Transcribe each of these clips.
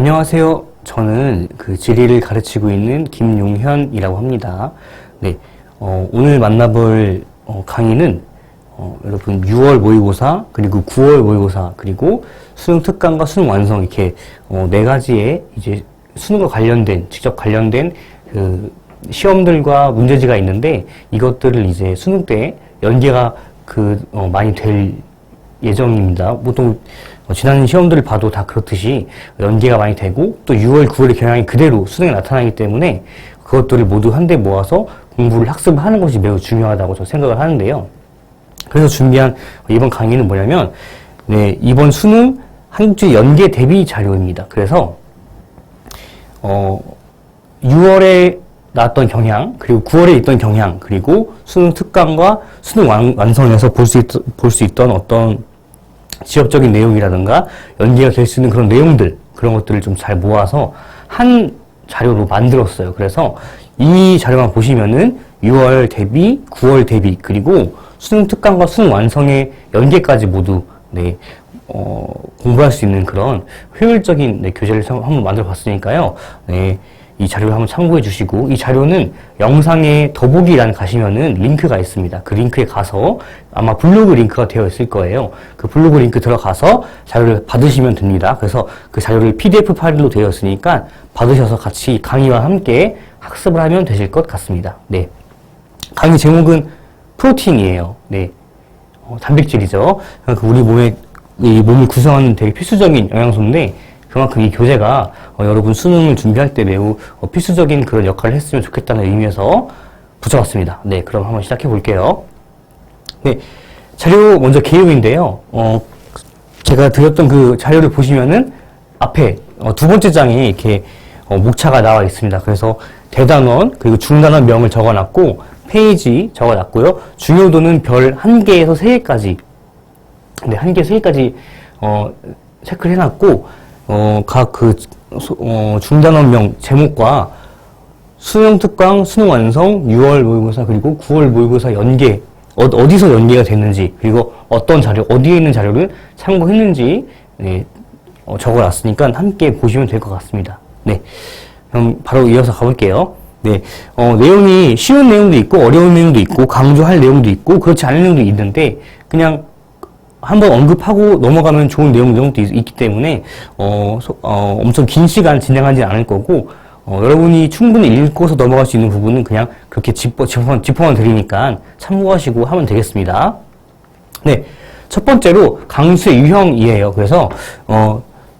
안녕하세요. 저는 지리를 가르치고 있는 김용현이라고 합니다. 네, 오늘 만나볼 강의는 여러분 6월 모의고사 그리고 9월 모의고사 그리고 수능 특강과 수능 완성 이렇게 네 가지의 이제 수능과 관련된 직접 관련된 그 시험들과 문제지가 있는데 이것들을 이제 수능 때 연계가 많이 될 예정입니다. 보통 지난 시험들을 봐도 다 그렇듯이 연계가 많이 되고 또 6월, 9월의 경향이 그대로 수능에 나타나기 때문에 그것들을 모두 한데 모아서 공부를 학습하는 것이 매우 중요하다고 저 생각을 하는데요. 그래서 준비한 이번 강의는 뭐냐면 이번 수능 한국지 연계 대비 자료입니다. 그래서 6월에 나왔던 경향, 그리고 9월에 있던 경향, 그리고 수능 특강과 수능 완성에서 볼 수 있던 어떤 지역적인 내용이라든가 연계가 될 수 있는 그런 내용들, 그런 것들을 좀 잘 모아서 한 자료로 만들었어요. 그래서 이 자료만 보시면은 6월 대비, 9월 대비, 그리고 수능 특강과 수능 완성의 연계까지 모두 공부할 수 있는 그런 효율적인 교재를 한번 만들어 봤으니까요. 이 자료를 한번 참고해 주시고, 이 자료는 영상에 더보기란 가시면은 링크가 있습니다. 그 링크에 가서 아마 블로그 링크가 되어 있을 거예요. 그 블로그 링크 들어가서 자료를 받으시면 됩니다. 그래서 그 자료를 PDF 파일로 되어 있으니까 받으셔서 같이 강의와 함께 학습을 하면 되실 것 같습니다. 네. 강의 제목은 프로틴이에요. 네. 단백질이죠. 우리 몸을 구성하는 되게 필수적인 영양소인데, 그만큼 이 교재가 여러분 수능을 준비할 때 매우 필수적인 그런 역할을 했으면 좋겠다는 의미에서 붙여봤습니다. 네, 그럼 한번 시작해 볼게요. 네, 자료 먼저 개요인데요. 제가 드렸던 그 자료를 보시면은 앞에 두 번째 장에 이렇게 목차가 나와 있습니다. 그래서 대단원 그리고 중단원 명을 적어놨고 페이지 적어놨고요. 중요도는 별 1개에서 3개까지 1개, 3개까지 체크를 해놨고 각 중단원명 제목과 수능 특강, 수능 완성, 6월 모의고사 그리고 9월 모의고사 연계 어디서 연계가 됐는지 그리고 어떤 자료, 어디에 있는 자료를 참고했는지 적어놨으니까 함께 보시면 될 것 같습니다. 네, 그럼 바로 이어서 가볼게요. 네, 내용이 쉬운 내용도 있고 어려운 내용도 있고 강조할 내용도 있고 그렇지 않은 내용도 있는데 그냥 한번 언급하고 넘어가면 좋은 내용도 있기 때문에 엄청 긴 시간 진행하지 않을 거고 여러분이 충분히 읽고서 넘어갈 수 있는 부분은 그냥 그렇게 짚어만 드리니까 참고하시고 하면 되겠습니다. 네, 첫 번째로 강수의 유형이에요. 그래서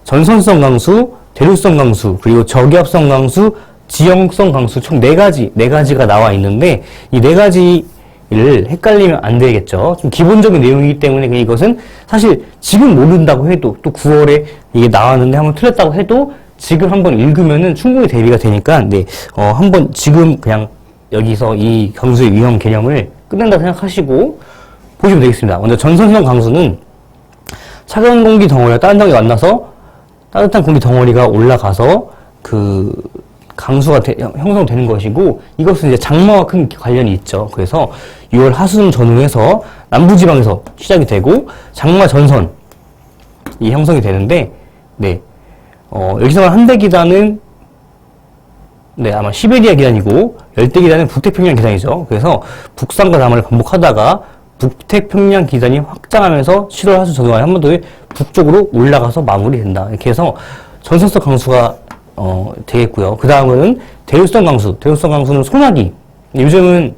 전선성 강수, 대류성 강수, 그리고 저기압성 강수, 지형성 강수 총 4가지가 나와 있는데 이 4가지를 헷갈리면 안 되겠죠. 좀 기본적인 내용이기 때문에 이것은 사실 지금 모른다고 해도 또 9월에 이게 나왔는데 한번 틀렸다고 해도 지금 한번 읽으면은 충분히 대비가 되니까 한번 지금 그냥 여기서 이 강수의 유형 개념을 끝낸다고 생각하시고 보시면 되겠습니다. 먼저 전선성 강수는 차가운 공기 덩어리가 따뜻한 공기가 만나서 따뜻한 공기 덩어리가 올라가서 강수가 형성되는 것이고 이것은 이제 장마와 큰 관련이 있죠. 그래서 6월 하수능 전후에서 남부지방에서 시작이 되고 장마 전선이 형성이 되는데 여기서 말한 한대기단은 아마 시베리아 기단이고 열대기단은 북태평양 기단이죠. 그래서 북상과 남한을 반복하다가 북태평양 기단이 확장하면서 7월 하수 전후에 한 번 더 북쪽으로 올라가서 마무리된다. 이렇게 해서 전선성 강수가 되겠고요. 그 다음은 대류성 강수. 대류성 강수는 소나기. 요즘은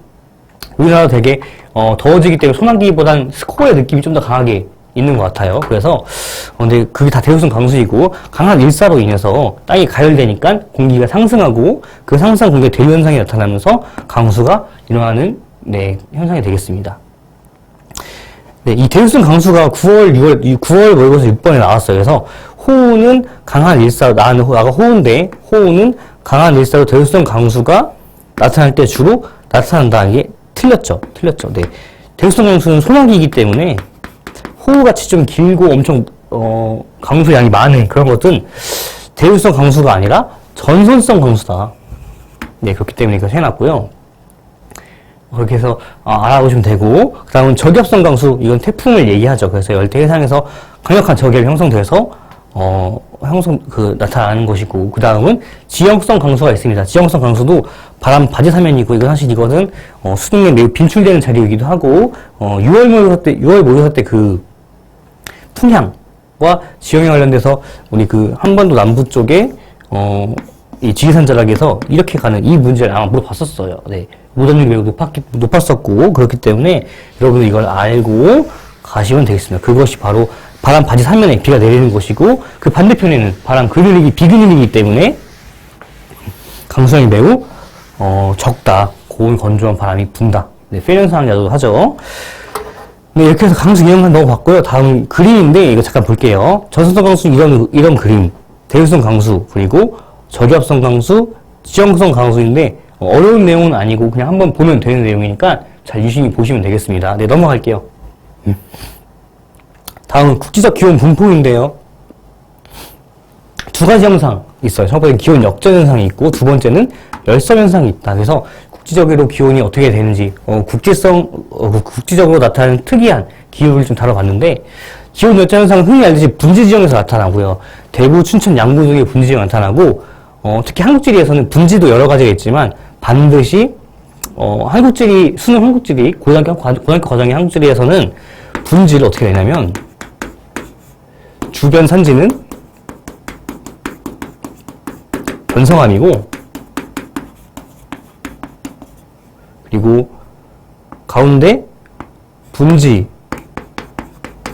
우리나라 되게 더워지기 때문에 소나기보단 스코어의 느낌이 좀 더 강하게 있는 것 같아요. 그래서 근데 그게 다 대류성 강수이고 강한 일사로 인해서 땅이 가열되니까 공기가 상승하고 그 상승한 공기의 대류 현상이 나타나면서 강수가 일어나는 현상이 되겠습니다. 네, 이 대류성 강수가 9월 모의고사 6번에 나왔어요. 그래서 호우는 강한 일사로 나가 호우인데 호우는 강한 일사로 대류성 강수가 나타날 때 주로 나타난다. 이게 틀렸죠. 네. 대류성 강수는 소나기이기 때문에 호우같이 좀 길고 엄청 강수 양이 많은 그런 것은 대류성 강수가 아니라 전선성 강수다. 네, 그렇기 때문에 이거 해놨고요. 그렇게 해서 알아보시면 되고, 그 다음은 저기압성 강수, 이건 태풍을 얘기하죠. 그래서 열대 해상에서 강력한 저기압이 형성돼서 나타나는 것이고, 그 다음은 지형성 강수가 있습니다. 지형성 강수도 바람 바지 사면이고, 이건 사실 이거는, 수능에 매우 빈출되는 자료이기도 하고, 6월 모의고사 때 그, 풍향과 지형에 관련돼서, 우리 그, 한반도 남부 쪽에, 이 지리산 자락에서 이렇게 가는 이 문제를 아마 물어봤었어요. 네. 오답률이 매우 높았었고, 그렇기 때문에 여러분은 이걸 알고 가시면 되겠습니다. 그것이 바로 바람 바지 사면에 비가 내리는 것이고, 그 반대편에는 바람 그늘이기, 비그늘이기 때문에 강수량이 매우, 적다. 고온 건조한 바람이 분다. 네, 페렌사항야도 하죠. 네, 이렇게 해서 강수 이형만 넣어봤고요. 다음 그림인데, 이거 잠깐 볼게요. 저수성 강수, 이런 그림. 대유성 강수, 그리고 저기압성 강수, 지형성 강수인데, 어려운 내용은 아니고, 그냥 한번 보면 되는 내용이니까 잘 유심히 보시면 되겠습니다. 네, 넘어갈게요. 다음은 국지적 기온 분포인데요. 두 가지 현상 있어요. 첫 번째는 기온 역전 현상이 있고, 두 번째는 열섬 현상이 있다. 그래서 국지적으로 기온이 어떻게 되는지, 국지적으로 나타나는 특이한 기후를 좀 다뤄봤는데, 기온 역전 현상은 흔히 알듯이 분지 지형에서 나타나고요. 대구, 춘천, 양구 등의 분지 지형이 나타나고, 특히 한국지리에서는 분지도 여러 가지가 있지만, 반드시, 수능 한국지리, 고등학교 과정의 한국지리에서는 분지를 어떻게 내냐면, 주변 산지는 변성암이고, 그리고 가운데 분지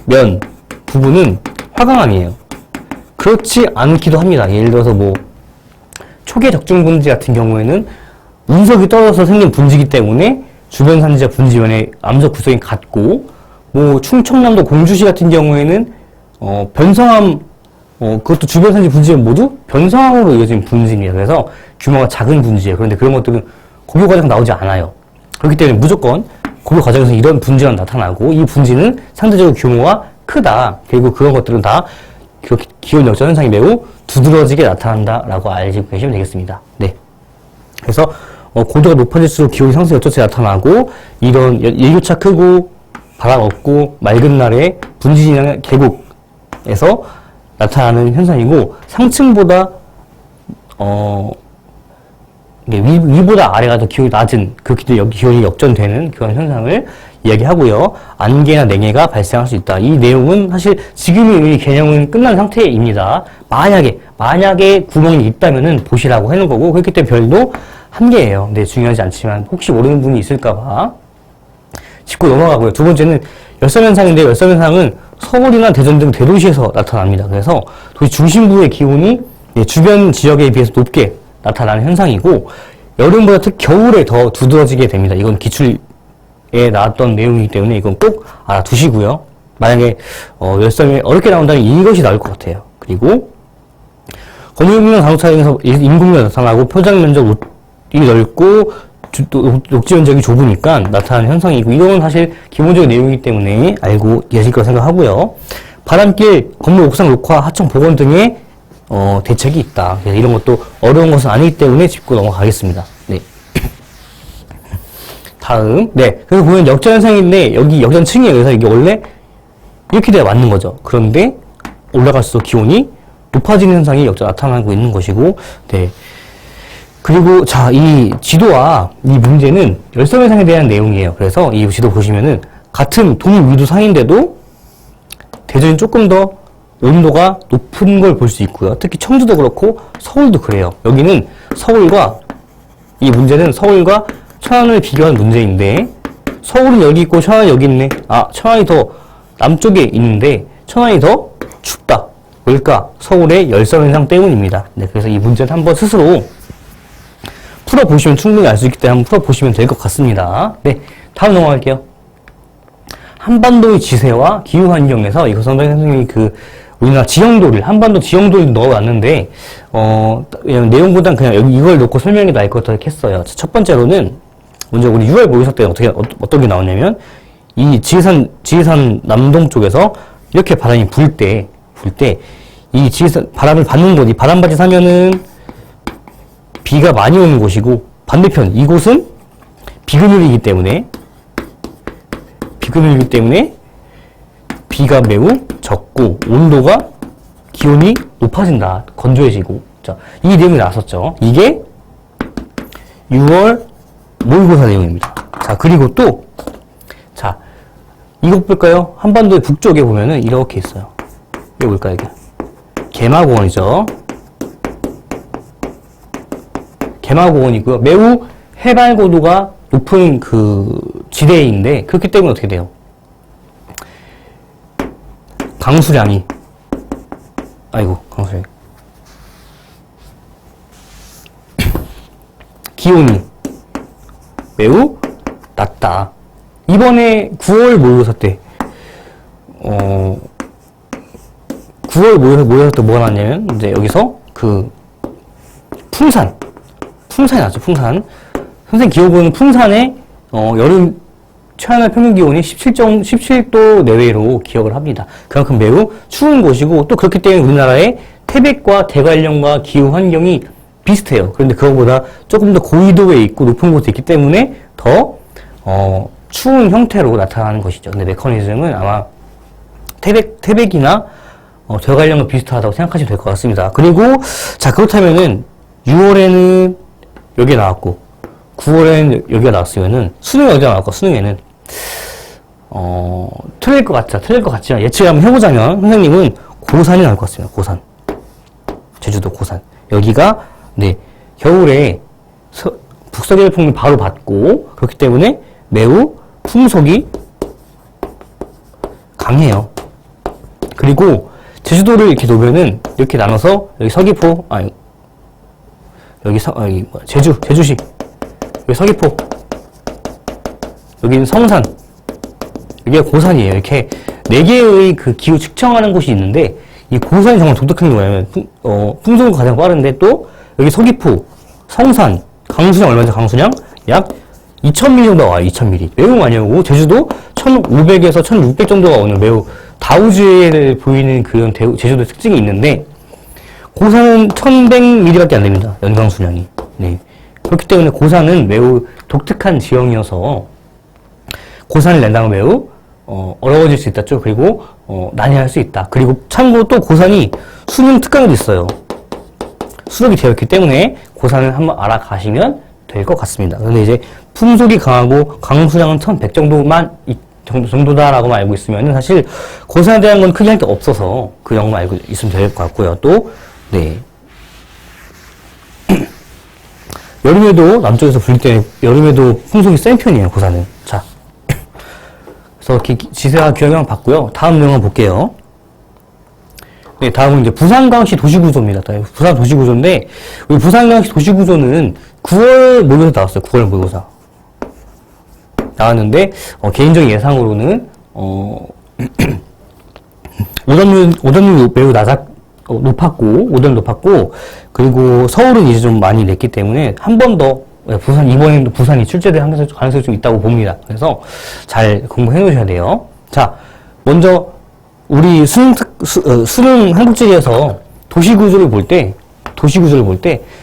면 부분은 화강암이에요. 그렇지 않기도 합니다. 예를 들어서 뭐 초계 적중 분지 같은 경우에는 운석이 떨어져서 생긴 분지이기 때문에 주변 산지와 분지면의 암석 구성이 같고, 뭐 충청남도 공주시 같은 경우에는 변성암, 그것도 주변 산지 분지면 모두 변성암으로 이어진 분지입니다. 그래서 규모가 작은 분지예요. 그런데 그런 것들은 고교 과정 나오지 않아요. 그렇기 때문에 무조건 고교 과정에서 이런 분지가 나타나고, 이 분지는 상대적으로 규모가 크다. 그리고 그런 것들은 다 기온 역전 현상이 매우 두드러지게 나타난다라고 알고 계시면 되겠습니다. 네. 그래서 고도가 높아질수록 기온이 상승 어쩌지 나타나고, 이런 일교차 크고 바람 없고 맑은 날에 분지 진앙 계곡에서 나타나는 현상이고, 상층보다 위보다 아래가 더 기온이 낮은, 그렇기 때문에 기온이 역전되는 그런 현상을 이야기하고요. 안개나 냉해가 발생할 수 있다. 이 내용은 사실 지금의 이 개념은 끝난 상태입니다. 만약에 구멍이 있다면은 보시라고 해놓은 거고, 그렇기 때문에 별도 한계예요. 네, 중요하지 않지만 혹시 모르는 분이 있을까봐 짚고 넘어가고요. 두 번째는 열섬현상인데, 열섬현상은 서울이나 대전 등 대도시에서 나타납니다. 그래서 도시 중심부의 기온이 주변 지역에 비해서 높게 나타나는 현상이고, 여름보다 특히 겨울에 더 두드러지게 됩니다. 이건 기출에 나왔던 내용이기 때문에 이건 꼭 알아두시고요. 만약에 열섬이 어렵게 나온다면 이것이 나올 것 같아요. 그리고 건물명 간호사에서 인공면 나타나고, 표장 면적이 넓고 녹지 면적이 좁으니까 나타나는 현상이고, 이건 사실 기본적인 내용이기 때문에 알고 계실 거라 생각하고요. 바람길, 건물 옥상 녹화, 하청 복원 등의 대책이 있다. 그래서 이런 것도 어려운 것은 아니기 때문에 짚고 넘어가겠습니다. 네. 다음, 네. 그래서 보면 역전 현상인데, 여기 역전층이에요. 그래서 이게 원래 이렇게 돼야 맞는 거죠. 그런데 올라갈수록 기온이 높아지는 현상이 역전 나타나고 있는 것이고, 네. 그리고 자, 이 지도와 이 문제는 열섬 현상에 대한 내용이에요. 그래서 이 지도 보시면은 같은 동위도상인데도 대전이 조금 더 온도가 높은 걸 볼 수 있고요. 특히 청주도 그렇고 서울도 그래요. 여기는 이 문제는 서울과 천안을 비교한 문제인데, 서울은 여기 있고 천안은 여기 있네. 천안이 더 남쪽에 있는데 천안이 더 춥다. 왜일까? 서울의 열섬 현상 때문입니다. 네, 그래서 이 문제는 한번 스스로 풀어보시면 충분히 알 수 있기 때문에 한번 풀어보시면 될 것 같습니다. 네, 다음 넘어갈게요. 한반도의 지세와 기후 환경에서 이거 선생님이 우리나라 지형도를, 한반도 지형도를 넣어놨는데, 내용보단 그냥 이걸 놓고 설명이 나을 것 같아서 했어요. 첫 번째로는, 먼저 우리 6월 모의사 때는 어떤 게 나오냐면, 이 지리산 남동 쪽에서 이렇게 바람이 불 때, 이 지리산, 바람을 받는 곳, 이 바람받이 사면은 비가 많이 오는 곳이고, 반대편, 이곳은 비그늘이기 때문에 비가 매우 적고 온도가 기온이 높아진다. 건조해지고. 자, 이 내용이 나왔었죠. 이게 6월 모의고사 내용입니다. 자, 그리고 또, 자, 이거 볼까요? 한반도의 북쪽에 보면은 이렇게 있어요. 이거 볼까요, 이게? 개마고원이죠. 개마고원이고요. 매우 해발 고도가 높은 그 지대인데, 그렇기 때문에 어떻게 돼요? 강수량이, 아이고, 강수량이. 기온이 매우 낮다. 이번에 9월 모의고사 때, 9월 모의고사 때 뭐가 나왔냐면, 이제 여기서 그, 풍산이 나왔죠, 풍산. 선생님 기억으로는 풍산에, 여름 최하늘 평균 기온이 17도 내외로 기억을 합니다. 그만큼 매우 추운 곳이고, 또 그렇기 때문에 우리나라의 태백과 대관령과 기후 환경이 비슷해요. 그런데 그거보다 조금 더 고緯도에 있고 높은 곳에 있기 때문에 더, 추운 형태로 나타나는 것이죠. 근데 메커니즘은 아마 태백이나 대관령과 비슷하다고 생각하시면 될 것 같습니다. 그리고, 자, 그렇다면은 6월에는 여기에 나왔고, 9월에는 여기가 나왔으면은, 수능에 어디가 나올까, 수능에는. 틀릴 것 같지만, 예측을 한번 해보자면, 선생님은 고산이 나올 것 같습니다. 고산. 제주도 고산. 여기가, 네, 겨울에 북서계열풍을 바로 받고, 그렇기 때문에 매우 풍속이 강해요. 그리고, 제주도를 이렇게 놓으면은, 이렇게 나눠서, 여기 서귀포, 제주시, 여기 서귀포, 여기는 성산, 여기가 고산이에요. 이렇게 4개의 그 기후 측정하는 곳이 있는데, 이 고산이 정말 독특한 게 뭐냐면, 풍속은 가장 빠른데 또, 여기 서귀포, 성산, 강수량 얼마죠? 강수량? 약 2,000mm 정도가 와요. 2,000mm. 매우 많이 오고, 제주도 1,500에서 1,600 정도가 오는 매우 다우지를 보이는 그런 제주도의 특징이 있는데, 고산은 1,100mm밖에 안 됩니다. 연강 수량이. 네. 그렇기 때문에 고산은 매우 독특한 지형이어서, 고산을 낸다면 매우, 어려워질 수 있다죠. 그리고, 난해할 수 있다. 그리고 참고로 또 고산이 수능 특강도 있어요. 수록이 되어 있기 때문에 고산을 한번 알아가시면 될 것 같습니다. 근데 이제 풍속이 강하고 강수량은 1,100 정도다라고만 알고 있으면 사실 고산에 대한 건 크게 할 게 없어서 그 정도만 알고 있으면 될 것 같고요. 또, 네. 여름에도 남쪽에서 불릴 때 여름에도 풍속이 센 편이에요, 고산은. 자. 그래서 이렇게 지세와 기억을 봤고요. 다음 내용 한번 볼게요. 네, 다음은 이제 부산광시 도시구조입니다. 부산 도시구조인데, 우리 부산광시 도시구조는 9월 모의고사 나왔어요. 9월 모의고사. 나왔는데, 개인적인 예상으로는, 오점률 매우 높았고, 그리고 서울은 이제 좀 많이 냈기 때문에, 한 번 더, 이번에도 부산이 출제될 가능성이 좀 있다고 봅니다. 그래서 잘 공부해 놓으셔야 돼요. 자, 먼저, 우리 수능 한국지리에서 도시구조를 볼 때,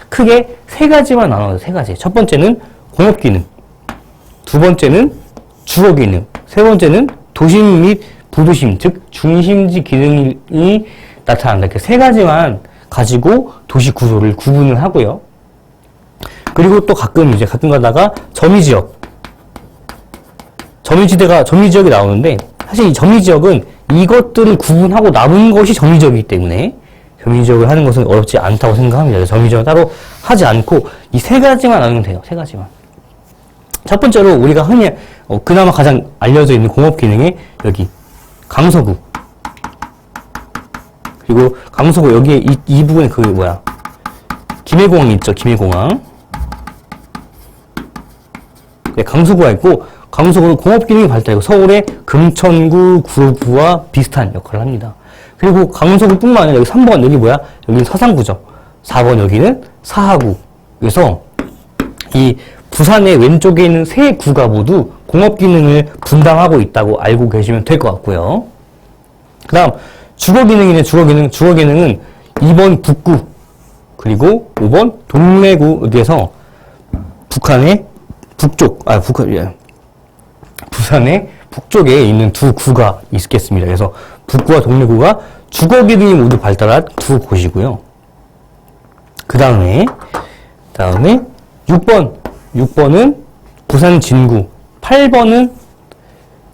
크게 3가지만 나눠요. 3가지. 첫 번째는 공업기능, 두 번째는 주거기능, 세 번째는 도심 및 부도심, 즉 중심지 기능이 나타난다. 이렇게 3가지만 가지고 도시구조를 구분을 하고요. 그리고 또 가끔 가다가 점유지역이 나오는데, 사실 이 점유지역은 이것들을 구분하고 남은 것이 점유지역이기 때문에 점유지역을 하는 것은 어렵지 않다고 생각합니다. 점유지역을 따로 하지 않고 이 3가지만 나누면 돼요. 3가지만. 첫 번째로 우리가 흔히 그나마 가장 알려져 있는 공업 기능에 여기 강서구, 그리고 강서구 여기에 이 부분에 김해공항이 있죠. 김해공항. 네, 강서구가 있고, 강서구는 공업 기능이 발달하고 서울의 금천구, 구로구와 비슷한 역할을 합니다. 그리고 강서구뿐만 아니라 여기 3번 여기는 서상구죠. 4번 여기는 사하구. 그래서 이 부산의 왼쪽에 있는 3구가 모두 공업 기능을 분담하고 있다고 알고 계시면 될 것 같고요. 그 다음 주거 기능은 2번 북구, 그리고 5번 동래구. 여기에서 부산의 북쪽에 있는 2구가 있겠습니다. 그래서 북구와 동래구가 주거 기능이 모두 발달한 두 곳이고요. 그 다음에 6번은 부산 진구, 8번은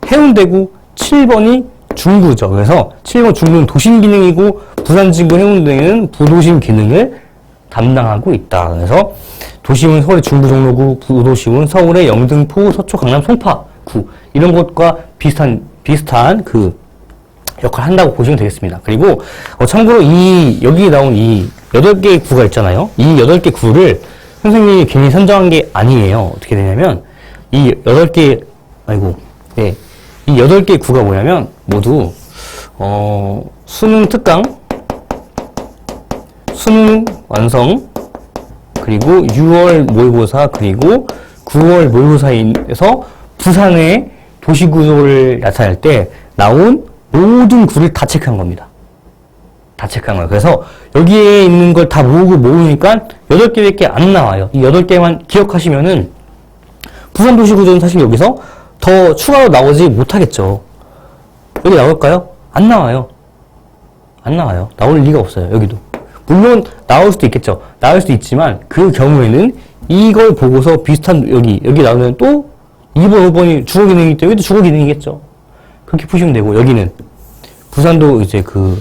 해운대구, 7번이 중구죠. 그래서 7번 중구는 도심 기능이고 부산 진구 해운대는 부도심 기능을 담당하고 있다. 그래서 도심은 서울의 중구 종로구, 부도심은 서울의 영등포, 서초, 강남, 송파구 이런 것과 비슷한 그 역할을 한다고 보시면 되겠습니다. 그리고 참고로 여기 나온 이 8개의 구가 있잖아요. 이 8개 구를 선생님이 괜히 선정한 게 아니에요. 어떻게 되냐면 이 8개 이 8개 구가 뭐냐면 모두 수능 특강, 수능 완성, 그리고 6월 모의고사, 그리고 9월 모의고사에서 부산의 도시구조를 나타낼 때 나온 모든 구를 다 체크한 겁니다. 다 체크한 거예요. 그래서 여기에 있는 걸 다 모으니까 8개밖에 안 나와요. 이 8개만 기억하시면은 부산 도시구조는 사실 여기서 더 추가로 나오지 못하겠죠. 여기 나올까요? 안 나와요. 안 나와요. 나올 리가 없어요. 여기도. 물론 나올 수도 있겠죠. 나올 수도 있지만 그 경우에는 이걸 보고서 비슷한 여기 나오면 또 2번, 5번이 주거 기능이기 때문에 여기도 주거 기능이겠죠. 그렇게 푸시면 되고 여기는 부산도 이제 그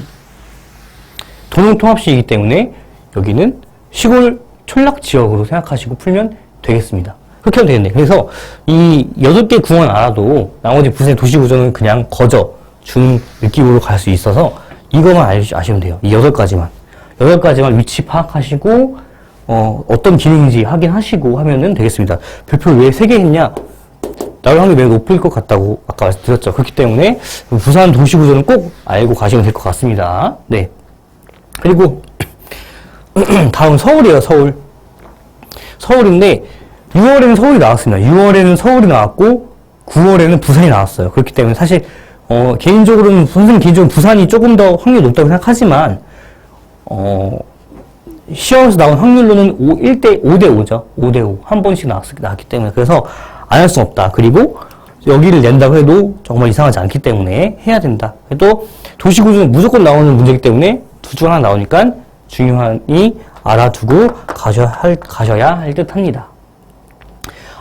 도농통합시이기 때문에 여기는 시골 촌락 지역으로 생각하시고 풀면 되겠습니다. 그렇게 하면 되겠네. 그래서 이 8개 구만 알아도 나머지 부산의 도시구조는 그냥 거저 준 느낌으로 갈 수 있어서 이거만 아시면 돼요. 이 8가지만. 8가지만 위치 파악하시고 어떤 기능인지 확인하시고 하면은 되겠습니다. 별표를 왜 3개 했냐? 나올 확률이 매우 높을 것 같다고 아까 말씀드렸죠. 그렇기 때문에 부산 도시구조는 꼭 알고 가시면 될 것 같습니다. 네. 그리고 다음 서울이에요. 서울인데 6월에는 서울이 나왔습니다. 6월에는 서울이 나왔고 9월에는 부산이 나왔어요. 그렇기 때문에 사실 개인적으로는 선생님 개인적으로 부산이 조금 더 확률이 높다고 생각하지만 시험에서 나온 확률로는 5대5죠. 5대5. 한 번씩 나왔기 때문에. 그래서 안 할 수 없다. 그리고 여기를 낸다고 해도 정말 이상하지 않기 때문에 해야 된다. 또 도시구조는 무조건 나오는 문제이기 때문에 둘 중 하나 나오니까 중요하니 알아두고 가셔야 할 듯 합니다.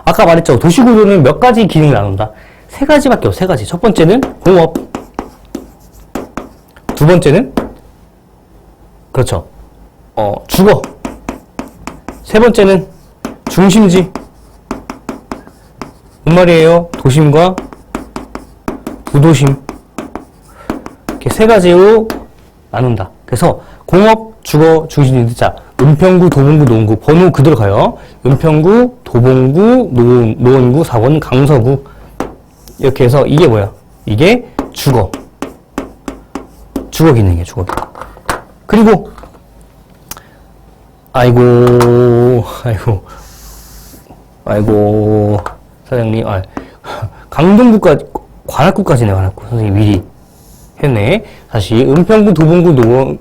아까 말했죠. 도시구조는 몇 가지 기능을 나눈다. 3가지밖에 없어. 3가지. 첫 번째는 공업. 두 번째는 그렇죠. 주거. 세 번째는 중심지. 뭔 말이에요? 도심과 부도심. 이렇게 3가지로 나눈다. 그래서 공업, 주거, 중심지. 자, 은평구, 도봉구, 노원구. 번호 그대로 가요. 은평구, 도봉구, 노원구, 사원, 강서구. 이렇게 해서 이게 뭐야? 이게 주거. 주거 기능이에요. 주거 기능. 그리고 아이고 사장님, 강동구까지, 관악구까지네, 관악구. 선생님 미리 했네. 다시, 은평구, 도봉구,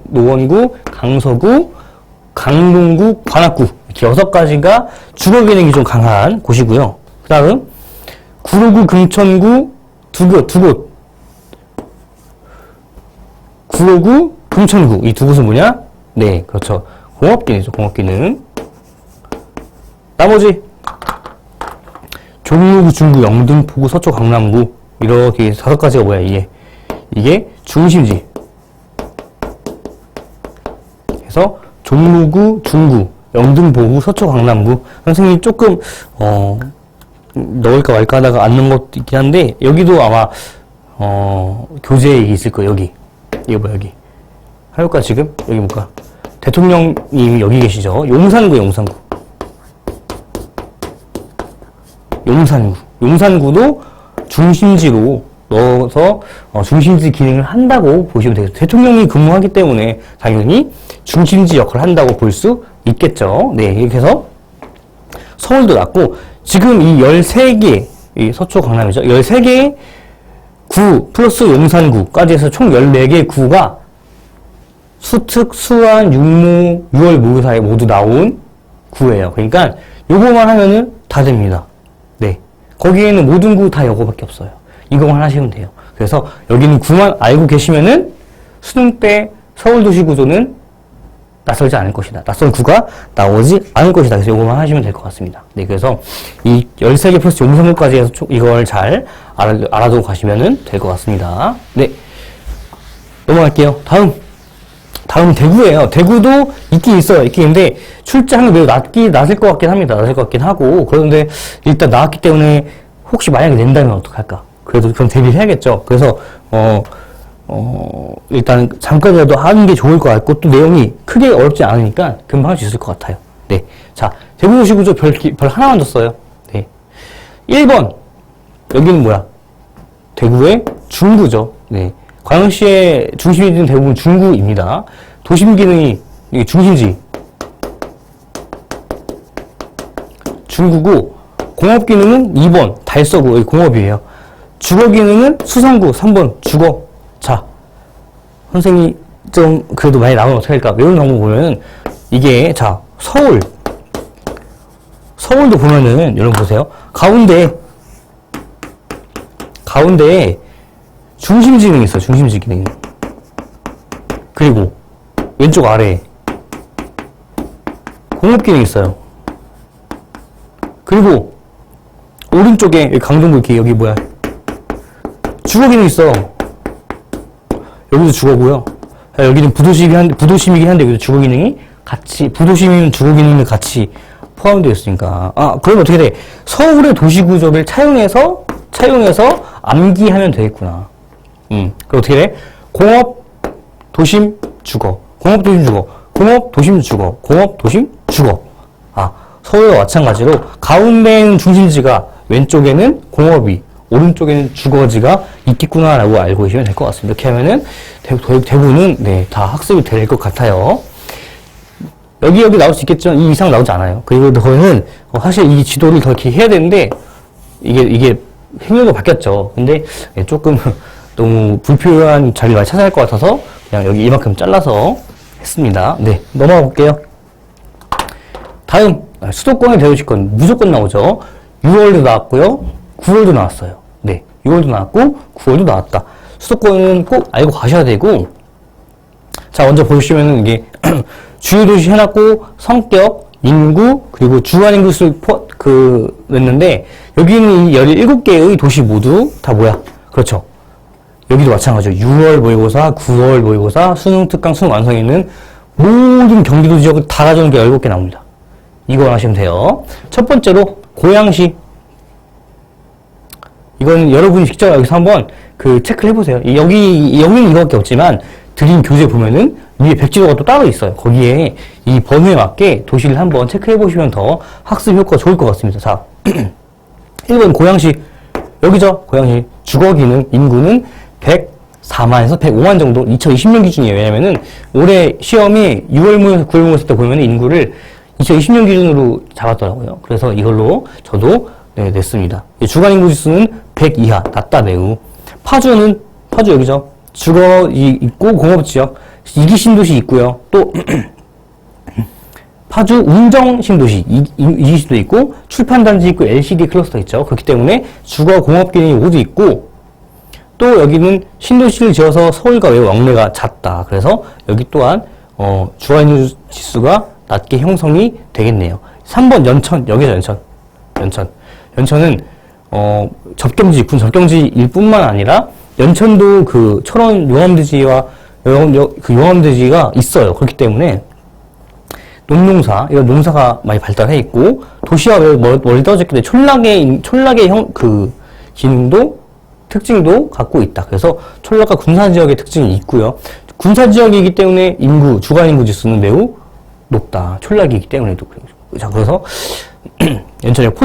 노원구, 강서구, 강동구, 관악구. 이렇게 6가지가 주거 기능이 좀 강한 곳이고요. 그 다음, 구로구, 금천구, 두 곳. 구로구, 금천구. 이 두 곳은 뭐냐? 네, 그렇죠. 공업기능이죠, 공업기능. 나머지, 종로구, 중구, 영등포구, 서초, 강남구. 이렇게 5가지가 뭐야, 이게 중심지. 그래서 종로구, 중구, 영등포구, 서초, 강남구. 선생님이 조금 넣을까 말까 하다가 안 넣은 것도 있긴 한데 여기도 아마 교재에 있을 거예요. 이거 봐, 여기 해볼까? 지금 여기 볼까? 대통령님이 여기 계시죠? 용산구도 중심지로 넣어서 중심지 기능을 한다고 보시면 되겠죠. 대통령이 근무하기 때문에 당연히 중심지 역할을 한다고 볼 수 있겠죠. 네, 이렇게 해서 서울도 났고, 지금 이 13개, 이 서초 강남이죠. 13개의 구 플러스 용산구까지 해서 총 14개의 구가 수특, 수완, 육모, 6월 모의사에 모두 나온 구예요. 그러니까 요거만 하면은 다 됩니다. 네. 거기에는 모든 구 다 요거밖에 없어요. 이거만 하시면 돼요. 그래서 여기는 구만 알고 계시면은 수능 때 서울 도시 구조는 낯설지 않을 것이다. 낯선 구가 나오지 않을 것이다. 그래서 이거만 하시면 될 것 같습니다. 네, 그래서 이 13개 플러스 용성문까지 해서 이걸 잘 알아두고 가시면 될 것 같습니다. 네. 넘어갈게요. 다음 대구예요. 대구도 있긴 있어요. 있긴 있는데 출제하면 매우 낮을 것 같긴 합니다. 낮을 것 같긴 하고. 그런데 일단 나왔기 때문에 혹시 만약에 낸다면 어떡할까? 그래도 그럼 대비를 해야겠죠. 그래서 일단 잠깐이라도 하는 게 좋을 것 같고, 또 내용이 크게 어렵지 않으니까 금방 할 수 있을 것 같아요. 네. 자, 대구도시 구조 별 하나만 줬어요. 네. 1번. 여기는 뭐야? 대구의 중구죠. 네. 광역시의 중심지는 대부분 중구입니다. 도심 기능이, 이게 중심지. 중구고, 공업 기능은 2번, 달서구, 여기 공업이에요. 주거 기능은 수성구, 3번, 주거. 자, 선생님이 좀 그래도 많이 나오면 어떡할까? 외우는 방법 보면은 이게, 자, 서울도 보면은 여러분 보세요. 가운데에 중심지 기능이 있어요. 중심지 기능. 그리고 왼쪽 아래에 공업 기능이 있어요. 그리고 오른쪽에 강동구 이렇게 여기 뭐야? 주거 기능이 있어. 여기도 주거고요. 여기는 부도심이긴 한데 여기도 주거 기능이 같이, 부도심이면 주거 기능이 같이 포함되어 있으니까. 그럼 어떻게 돼? 서울의 도시 구조를 차용해서 암기하면 되겠구나. 그럼 어떻게 돼? 공업, 도심, 주거. 공업, 도심, 주거. 공업, 도심, 주거. 공업, 도심, 주거. 서울과 마찬가지로 가운데에는 중심지가, 왼쪽에는 공업이, 오른쪽에는 주거지가 있겠구나라고 알고 계시면 될 것 같습니다. 이렇게 하면은 대부분은 네, 다 학습이 될 것 같아요. 여기 나올 수 있겠지만 이 이상 나오지 않아요. 그리고 저희는 사실 이 지도를 더 이렇게 해야 되는데 이게 행렬도 바뀌었죠. 근데 조금 너무 불필요한 자리를 많이 찾아야 할 것 같아서 그냥 여기 이만큼 잘라서 했습니다. 네, 넘어가 볼게요. 다음 수도권의 대도시권 무조건 나오죠. 6월도 나왔고요. 9월도 나왔어요. 네, 6월도 나왔고 9월도 나왔다. 수도권은 꼭 알고 가셔야 되고, 자, 먼저 보시면은 이게 주요 도시 해놨고 성격, 인구, 그리고 주간 인구수를 냈는데 여기는 이 17개의 도시 모두 다 뭐야? 그렇죠. 여기도 마찬가지죠. 6월 모의고사, 9월 모의고사, 수능 특강, 수능 완성에 있는 모든 경기도 지역을 다 가져온 게 17개 나옵니다. 이거 하시면 돼요. 첫 번째로 고양시. 이건 여러분이 직접 여기서 한번 체크를 해보세요. 여기는 이거밖에 없지만 드림 교재 보면은 위에 백지도가 또 따로 있어요. 거기에 이 번호에 맞게 도시를 한번 체크해보시면 더 학습 효과가 좋을 것 같습니다. 자, 1번 고양시. 여기죠. 고양시. 주거 기능, 인구는 104만에서 105만 정도, 2020년 기준이에요. 왜냐면은 올해 시험이 6월 모의고사, 9월 모의고사 때 보면은 인구를 2020년 기준으로 잡았더라고요. 그래서 이걸로 저도 냈습니다. 주간 인구 지수는 100 이하, 낮다 매우. 파주 여기죠. 주거 있고 공업지역, 이기 신도시 있고요. 또 파주 운정 신도시, 이기 신도 있고 출판단지 있고 LCD 클러스터 있죠. 그렇기 때문에 주거 공업 기능이 모두 있고, 또 여기는 신도시를 지어서 서울과 매우 왕래가 잦다. 그래서 여기 또한 주간 인구 지수가 낮게 형성이 되겠네요. 3번 연천, 여기서 연천은 접경지, 군 접경지일 뿐만 아니라 연천도 철원 용암대지와 용암대지가 있어요. 그렇기 때문에 이건 농사가 많이 발달해 있고, 도시와 멀리 떨어져 있기 때문에 촌락의 기능도, 특징도 갖고 있다. 그래서 촌락과 군사지역의 특징이 있고요. 군사지역이기 때문에 주간 인구 지수는 매우 높다. 촌락이기 때문에도. 자, 그래서 연천역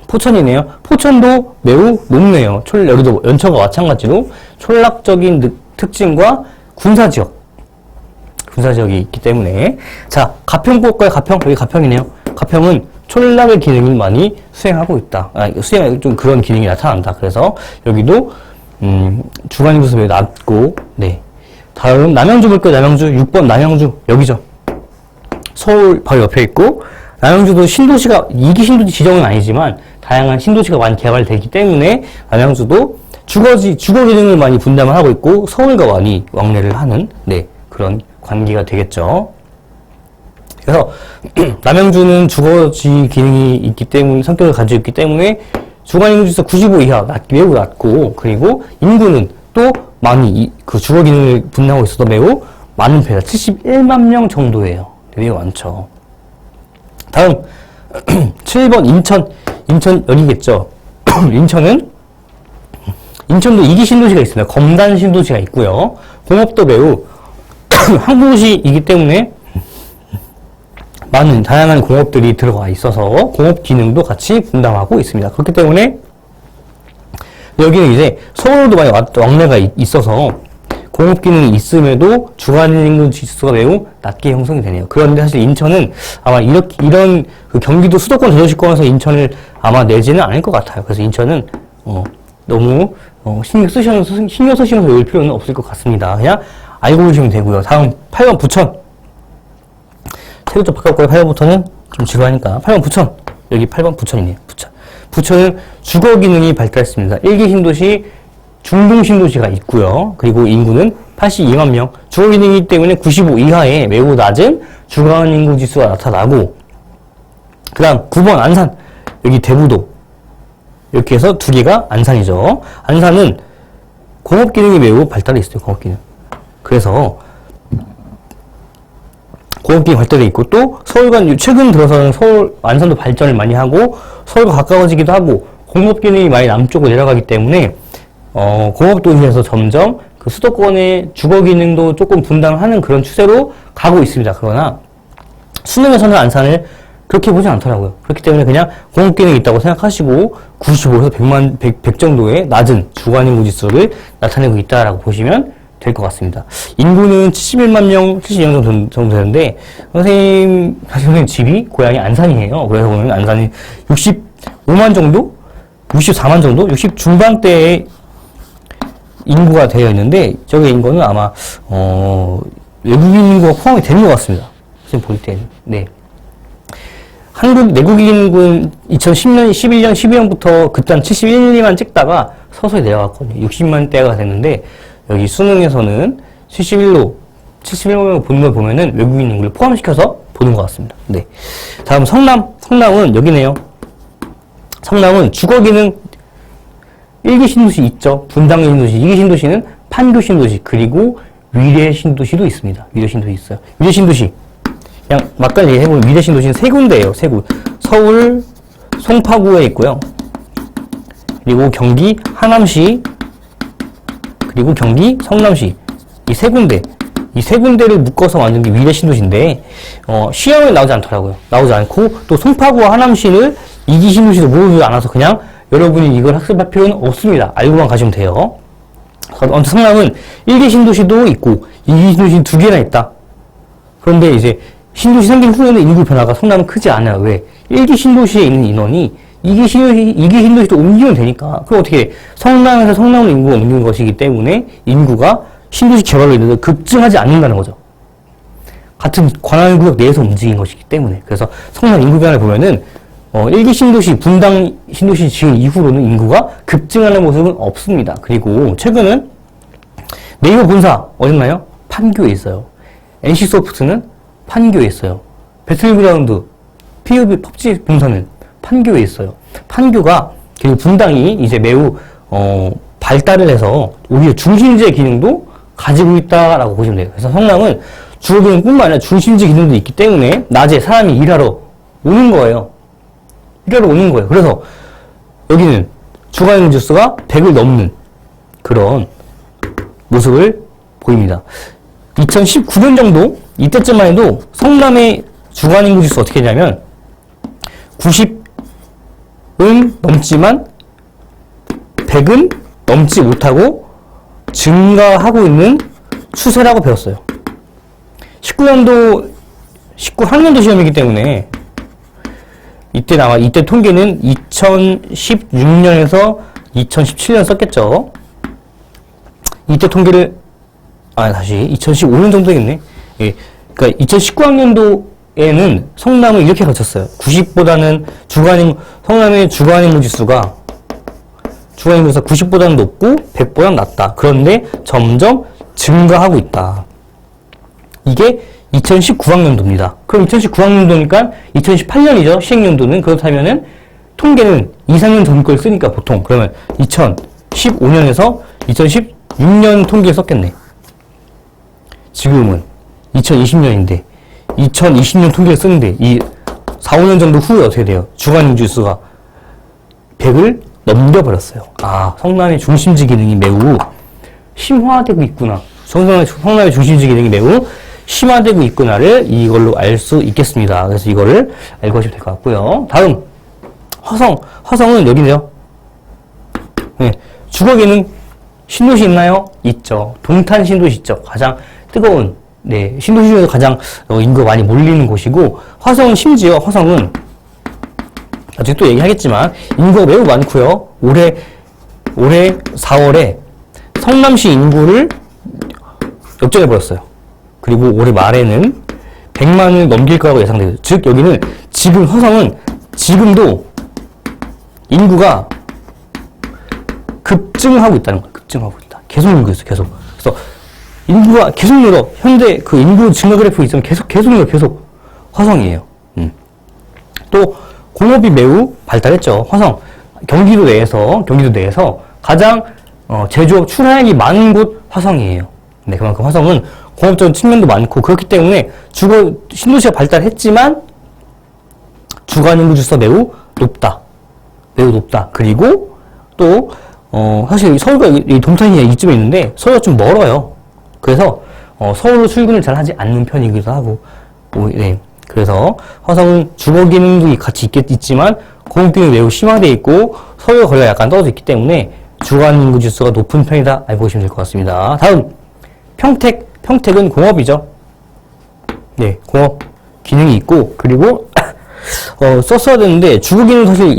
포천이네요. 포천도 매우 높네요. 여기도 연천과 마찬가지로 촌락적인 특징과 군사지역이 있기 때문에. 자, 가평 볼까요? 여기 가평이네요. 가평은 촌락의 기능을 많이 수행하고 있다. 좀 그런 기능이 나타난다. 그래서 여기도 주간 인구수 매우 낮고. 네. 다음 남양주 볼까요? 남양주 6번 남양주 여기죠. 서울 바로 옆에 있고, 남양주도 신도시가 2기 신도시 지정은 아니지만 다양한 신도시가 많이 개발되기 때문에 남양주도 주거 기능을 많이 분담을 하고 있고 서울과 많이 왕래를 하는 네, 그런 관계가 되겠죠. 그래서 남양주는 주거지 기능이 있기 때문에 성격을 가지고 있기 때문에 주거인구지수 95 이하 매우 낮고 그리고 인구는 또 많이 그 주거 기능을 분담하고 있어서 매우 많은 편이다. 71만 명 정도예요. 매우 많죠. 다음 7번 인천 여기겠죠. 인천도 2기 신도시가 있습니다. 검단 신도시가 있고요. 공업도 매우 항구도시이기 때문에 많은 다양한 공업들이 들어가 있어서 공업 기능도 같이 분담하고 있습니다. 그렇기 때문에 여기는 이제 서울도 많이 왕래가 있어서 공업 기능이 있음에도 주거인구 지수가 매우 낮게 형성이 되네요. 그런데 사실 인천은 아마 이런 그 경기도 수도권 대도시권에서 인천을 아마 내지는 않을 것 같아요. 그래서 인천은 너무 신경 쓰시면서 외울 필요는 없을 것 같습니다. 그냥 알고 계시면 되고요. 다음 8번 부천. 태국 좀 바꿔볼까요? 8번부터는 좀 지루하니까 8번 부천. 여기 8번 부천이네요. 부천은 주거 기능이 발달했습니다. 1기 신도시, 중동 신도시가 있고요. 그리고 인구는 82만 명. 주거 기능이기 때문에 95 이하의 매우 낮은 주거 인구 지수가 나타나고, 그 다음 9번 안산. 여기 대부도. 이렇게 해서 두 개가 안산이죠. 안산은 공업 기능이 매우 발달해 있어요. 공업 기능. 그래서 공업 기능이 발달해 있고, 또 서울과 최근 들어서는 안산도 발전을 많이 하고 서울과 가까워지기도 하고 공업 기능이 많이 남쪽으로 내려가기 때문에 공업 도시에서 점점 그 수도권의 주거 기능도 조금 분담하는 그런 추세로 가고 있습니다. 그러나 수능에서는 안산을 그렇게 보진 않더라고요. 그렇기 때문에 그냥 공업 기능이 있다고 생각하시고 95에서 100 정도의 낮은 주거인구 지수를 나타내고 있다라고 보시면 될 것 같습니다. 인구는 71만 명, 72명 정도 되는데 선생님 집이 고향이 안산이에요. 그래서 보면 안산이 65만 정도? 64만 정도? 60 중반대의 인구가 되어 있는데 저기 인구는 아마 외국인 인구가 포함이 되는 것 같습니다. 지금 볼 때는. 네. 내국인 인구는 2010년, 11년, 12년부터 그때 한 71, 2만 찍다가 서서히 내려갔거든요. 60만 대가 됐는데 여기 수능에서는 71만 보는 걸 보면은 외국인 인구를 포함시켜서 보는 것 같습니다. 네. 다음 성남은 여기네요. 성남은 주거 기능 1기 신도시 있죠. 분당 신도시, 2기 신도시는 판교 신도시, 그리고 위례 신도시도 있습니다. 위례 신도시 있어요. 위례 신도시. 그냥 막간 얘기해보면 위례 신도시는 세 군데예요. 세 군데. 서울 송파구에 있고요. 그리고 경기 하남시, 그리고 경기 성남시. 이 세 군데. 이 세 군데를 묶어서 만든 게 위례 신도시인데, 시험에 나오지 않더라고요. 나오지 않고, 또 송파구와 하남시를 2기 신도시도 모르지 않아서 그냥 여러분이 이걸 학습할 필요는 없습니다. 알고만 가시면 돼요. 아무튼 성남은 1기 신도시도 있고 2기 신도시 두 개나 있다. 그런데 이제 신도시 생긴 후에는 인구 변화가 성남은 크지 않아요. 왜? 1기 신도시에 있는 인원이 2기 신도시도 옮기면 되니까. 그럼 어떻게 해? 성남에서 성남으로 인구가 옮기는 것이기 때문에 인구가 신도시 개발로 인해서 급증하지 않는다는 거죠. 같은 관할구역 내에서 움직인 것이기 때문에. 그래서 성남 인구 변화를 보면은 1기 신도시, 분당 신도시 지은 이후로는 인구가 급증하는 모습은 없습니다. 그리고 최근은 네이버 본사 어딨나요? 판교에 있어요. NC소프트는 판교에 있어요. 배틀그라운드, PUB 펍지 본사는 판교에 있어요. 판교가, 그리고 분당이 이제 매우 발달을 해서 오히려 중심지의 기능도 가지고 있다라고 보시면 돼요. 그래서 성남은 주거 기능뿐만 아니라 중심지 기능도 있기 때문에 낮에 사람이 일하러 오는 거예요. 그래서 여기는 주거인구 지수가 100을 넘는 그런 모습을 보입니다. 2019년 정도 이때쯤만 해도 성남의 주거인구 지수 어떻게 되냐면 90은 넘지만 100은 넘지 못하고 증가하고 있는 추세라고 배웠어요. 19년도 학년도 시험이기 때문에 이때 통계는 2016년에서 2017년 썼겠죠. 이때 통계를, 다시 2015년 정도 되겠네. 예. 그러니까 2019학년도 에는 성남을 이렇게 거쳤어요. 90보다는 성남의 주간인구지수가 90보다는 높고 100보다는 낮다. 그런데 점점 증가하고 있다. 이게 2019학년도입니다. 그럼 2019학년도니까 2018년이죠. 시행연도는. 그렇다면은 통계는 2, 3년 전 걸 쓰니까 보통. 그러면 2015년에서 2016년 통계 썼겠네. 지금은 2020년인데 2020년 통계를 쓰는데 이 4, 5년 정도 후에 어떻게 돼요? 주간인구지수가 100을 넘겨버렸어요. 아, 성남의 중심지 기능이 매우 심화되고 있구나. 성남의 중심지 기능이 매우 심화되고 있구나를 이걸로 알 수 있겠습니다. 그래서 이거를 알고 하시면 될 것 같고요. 다음 화성은 여기네요. 네, 주거기능 신도시 있나요? 있죠. 동탄 신도시 있죠. 가장 뜨거운 신도시 중에서 가장 인구가 많이 몰리는 곳이고 화성은 나중에 또 얘기하겠지만 인구가 매우 많고요. 올해 4월에 성남시 인구를 역전해버렸어요. 그리고 올해 말에는 100만을 넘길 거라고 예상돼요. 즉 여기는 화성은 지금도 인구가 급증하고 있다는 거예요. 급증하고 있다. 계속 늘고 있어. 계속. 그래서 인구가 계속 늘어. 현재 그 인구 증가 그래프 있으면 계속 늘어. 계속 화성이에요. 또 공업이 매우 발달했죠. 화성 경기도 내에서 가장 제조업 출하량이 많은 곳 화성이에요. 네, 그만큼 화성은 공업적인 측면도 많고 그렇기 때문에 신도시가 발달했지만 주간인구지수가 매우 높다. 그리고 또 사실 서울과 이 동탄이 이쯤에 있는데 서울가 좀 멀어요. 그래서 서울로 출근을 잘 하지 않는 편이기도 하고 네. 그래서 화성은 주거 기능도 같이 있지만 공업 기능이 매우 심화되어 있고 서울과 거리가 약간 떨어져 있기 때문에 주간 인구 지수가 높은 편이다 알고 계시면 될 것 같습니다. 다음 평택은 공업이죠. 네, 공업 기능이 있고 그리고 썼어야 되는데 주거 기능 사실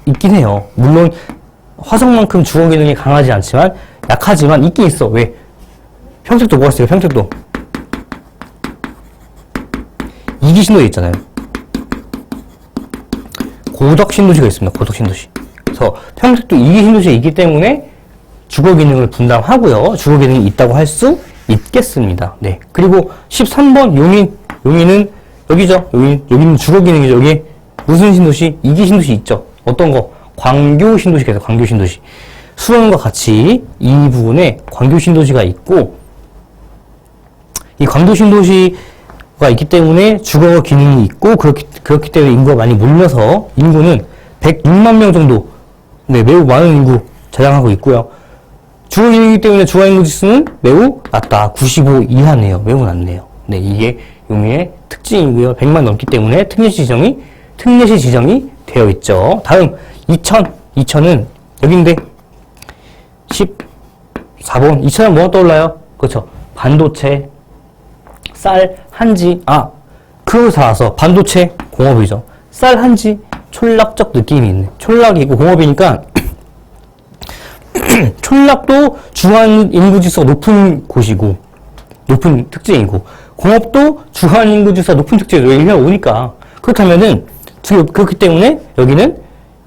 있긴 해요. 물론 화성만큼 주거 기능이 강하지 않지만 약하지만 있긴 있어. 왜? 평택도 뭐가 있어요? 평택도 이기 신도시 있잖아요. 고덕 신도시가 있습니다. 고덕 신도시. 그래서 평택도 이기 신도시에 있기 때문에 주거 기능을 분담하고요. 주거 기능이 있다고 할 수 있겠습니다. 네. 그리고 13번 용인은 여기죠. 여기는 주거 기능이죠. 여기 무슨 신도시? 이기 신도시 있죠. 어떤 거? 광교 신도시가 있어요. 광교 신도시. 수원과 같이 이 부분에 광교 신도시가 있고 이 광교 신도시가 있기 때문에 주거 기능이 있고 그렇기 때문에 인구가 많이 몰려서 인구는 106만 명 정도 매우 많은 인구 자랑하고 있고요. 주거 기능이기 때문에 주거인구 지수는 매우 낮다. 95 이하네요. 매우 낮네요. 네, 이게 용인의 특징이고요. 100만 넘기 때문에 특례시 지정이 되어 있죠. 다음 이천은 여기인데 14번 이천은 뭐가 떠올라요? 그렇죠. 반도체, 쌀, 한지, 그걸 살아서 반도체 공업이죠. 쌀, 한지, 촌락적 느낌이 있네. 촌락이고 공업이니까 촌락도 주간 인구지수가 높은 곳이고 높은 특징이고 공업도 주간 인구지수가 높은 특징이고 여기가 오니까 그렇다면은 그렇기 때문에 여기는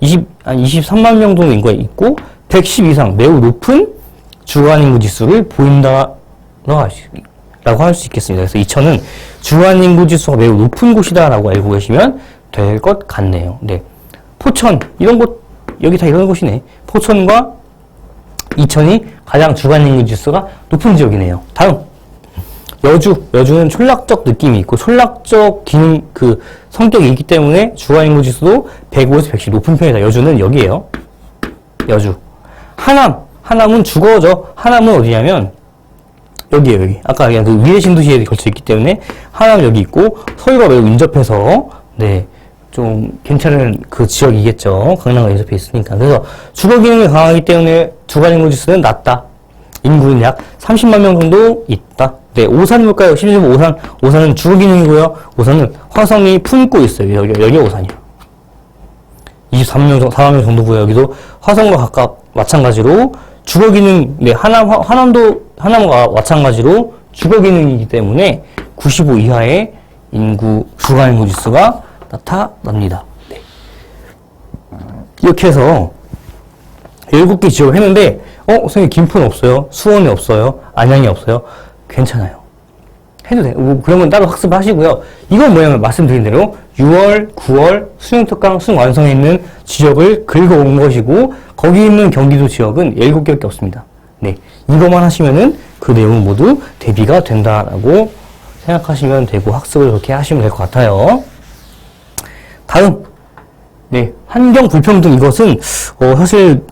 23만 명 정도 인구가 있고 110 이상 매우 높은 주간 인구지수를 보인다라고 할 수 있겠습니다. 그래서 이천은 주간 인구지수가 매우 높은 곳이다라고 알고 계시면 될 것 같네요. 네, 포천 이런 곳 여기 다 이런 곳이네. 포천과 이천이 가장 주간 인구지수가 높은 지역이네요. 다음 여주는 촌락적 느낌이 있고 촌락적 기능 성격이 있기 때문에 주간 인구지수도 105에서 110 높은 편이다. 여주는 여기에요. 여주. 하남은 주거죠. 하남은 어디냐면 여기에요. 여기. 아까 그냥 그 위례 신도시에 걸쳐 있기 때문에 하남 여기 있고 서울과 매우 인접해서 좀 괜찮은 그 지역이겠죠. 강남과 인접해 있으니까. 그래서 주거 기능이 강하기 때문에 주간 인구 지수는 낮다. 인구는 약 30만 명 정도 있다. 네, 오산이 볼까요? 12번 오산은 주거 기능이고요. 오산은 화성이 품고 있어요. 여기 오산이요. 4만 명 정도고요. 여기도 화성과 마찬가지로 주거 기능, 네, 하남과 마찬가지로 주거 기능이기 때문에 95 이하의 주간 인구 지수가 나타납니다. 네. 이렇게 해서 7개 지역을 했는데, 선생님, 김포는 없어요? 수원이 없어요? 안양이 없어요? 괜찮아요. 해도 돼요. 그러면 따로 학습을 하시고요. 이건 뭐냐면, 말씀드린 대로 6월, 9월 수능 특강, 수능 완성에 있는 지역을 긁어온 것이고, 거기 있는 경기도 지역은 7개밖에 없습니다. 네. 이것만 하시면은 그 내용은 모두 대비가 된다라고 생각하시면 되고, 학습을 그렇게 하시면 될 것 같아요. 다음. 네. 환경 불평등, 이것은, 사실,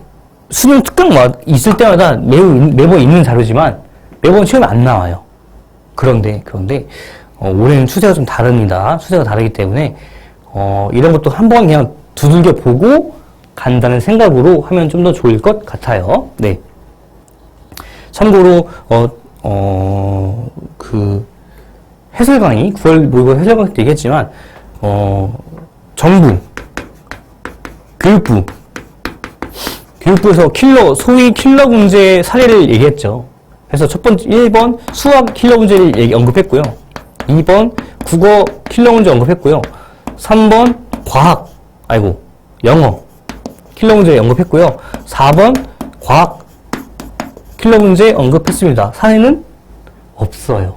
수능 특강 있을 때마다 매번 있는 자료지만 매번 시험에 안 나와요. 그런데 올해는 추세가 좀 다릅니다. 추세가 다르기 때문에 이런 것도 한번 그냥 두들겨 보고 간다는 생각으로 하면 좀 더 좋을 것 같아요. 네. 참고로 그 해설 강의 9월 모의고사 해설 강의 때 얘기했지만 정부 교육부에서 소위 킬러 문제 사례를 얘기했죠. 그래서 첫 번째 1번 수학 킬러 문제를 언급했고요. 2번 국어 킬러 문제 언급했고요. 3번 영어 킬러 문제 언급했고요. 4번 과학 킬러 문제 언급했습니다. 사례는 없어요.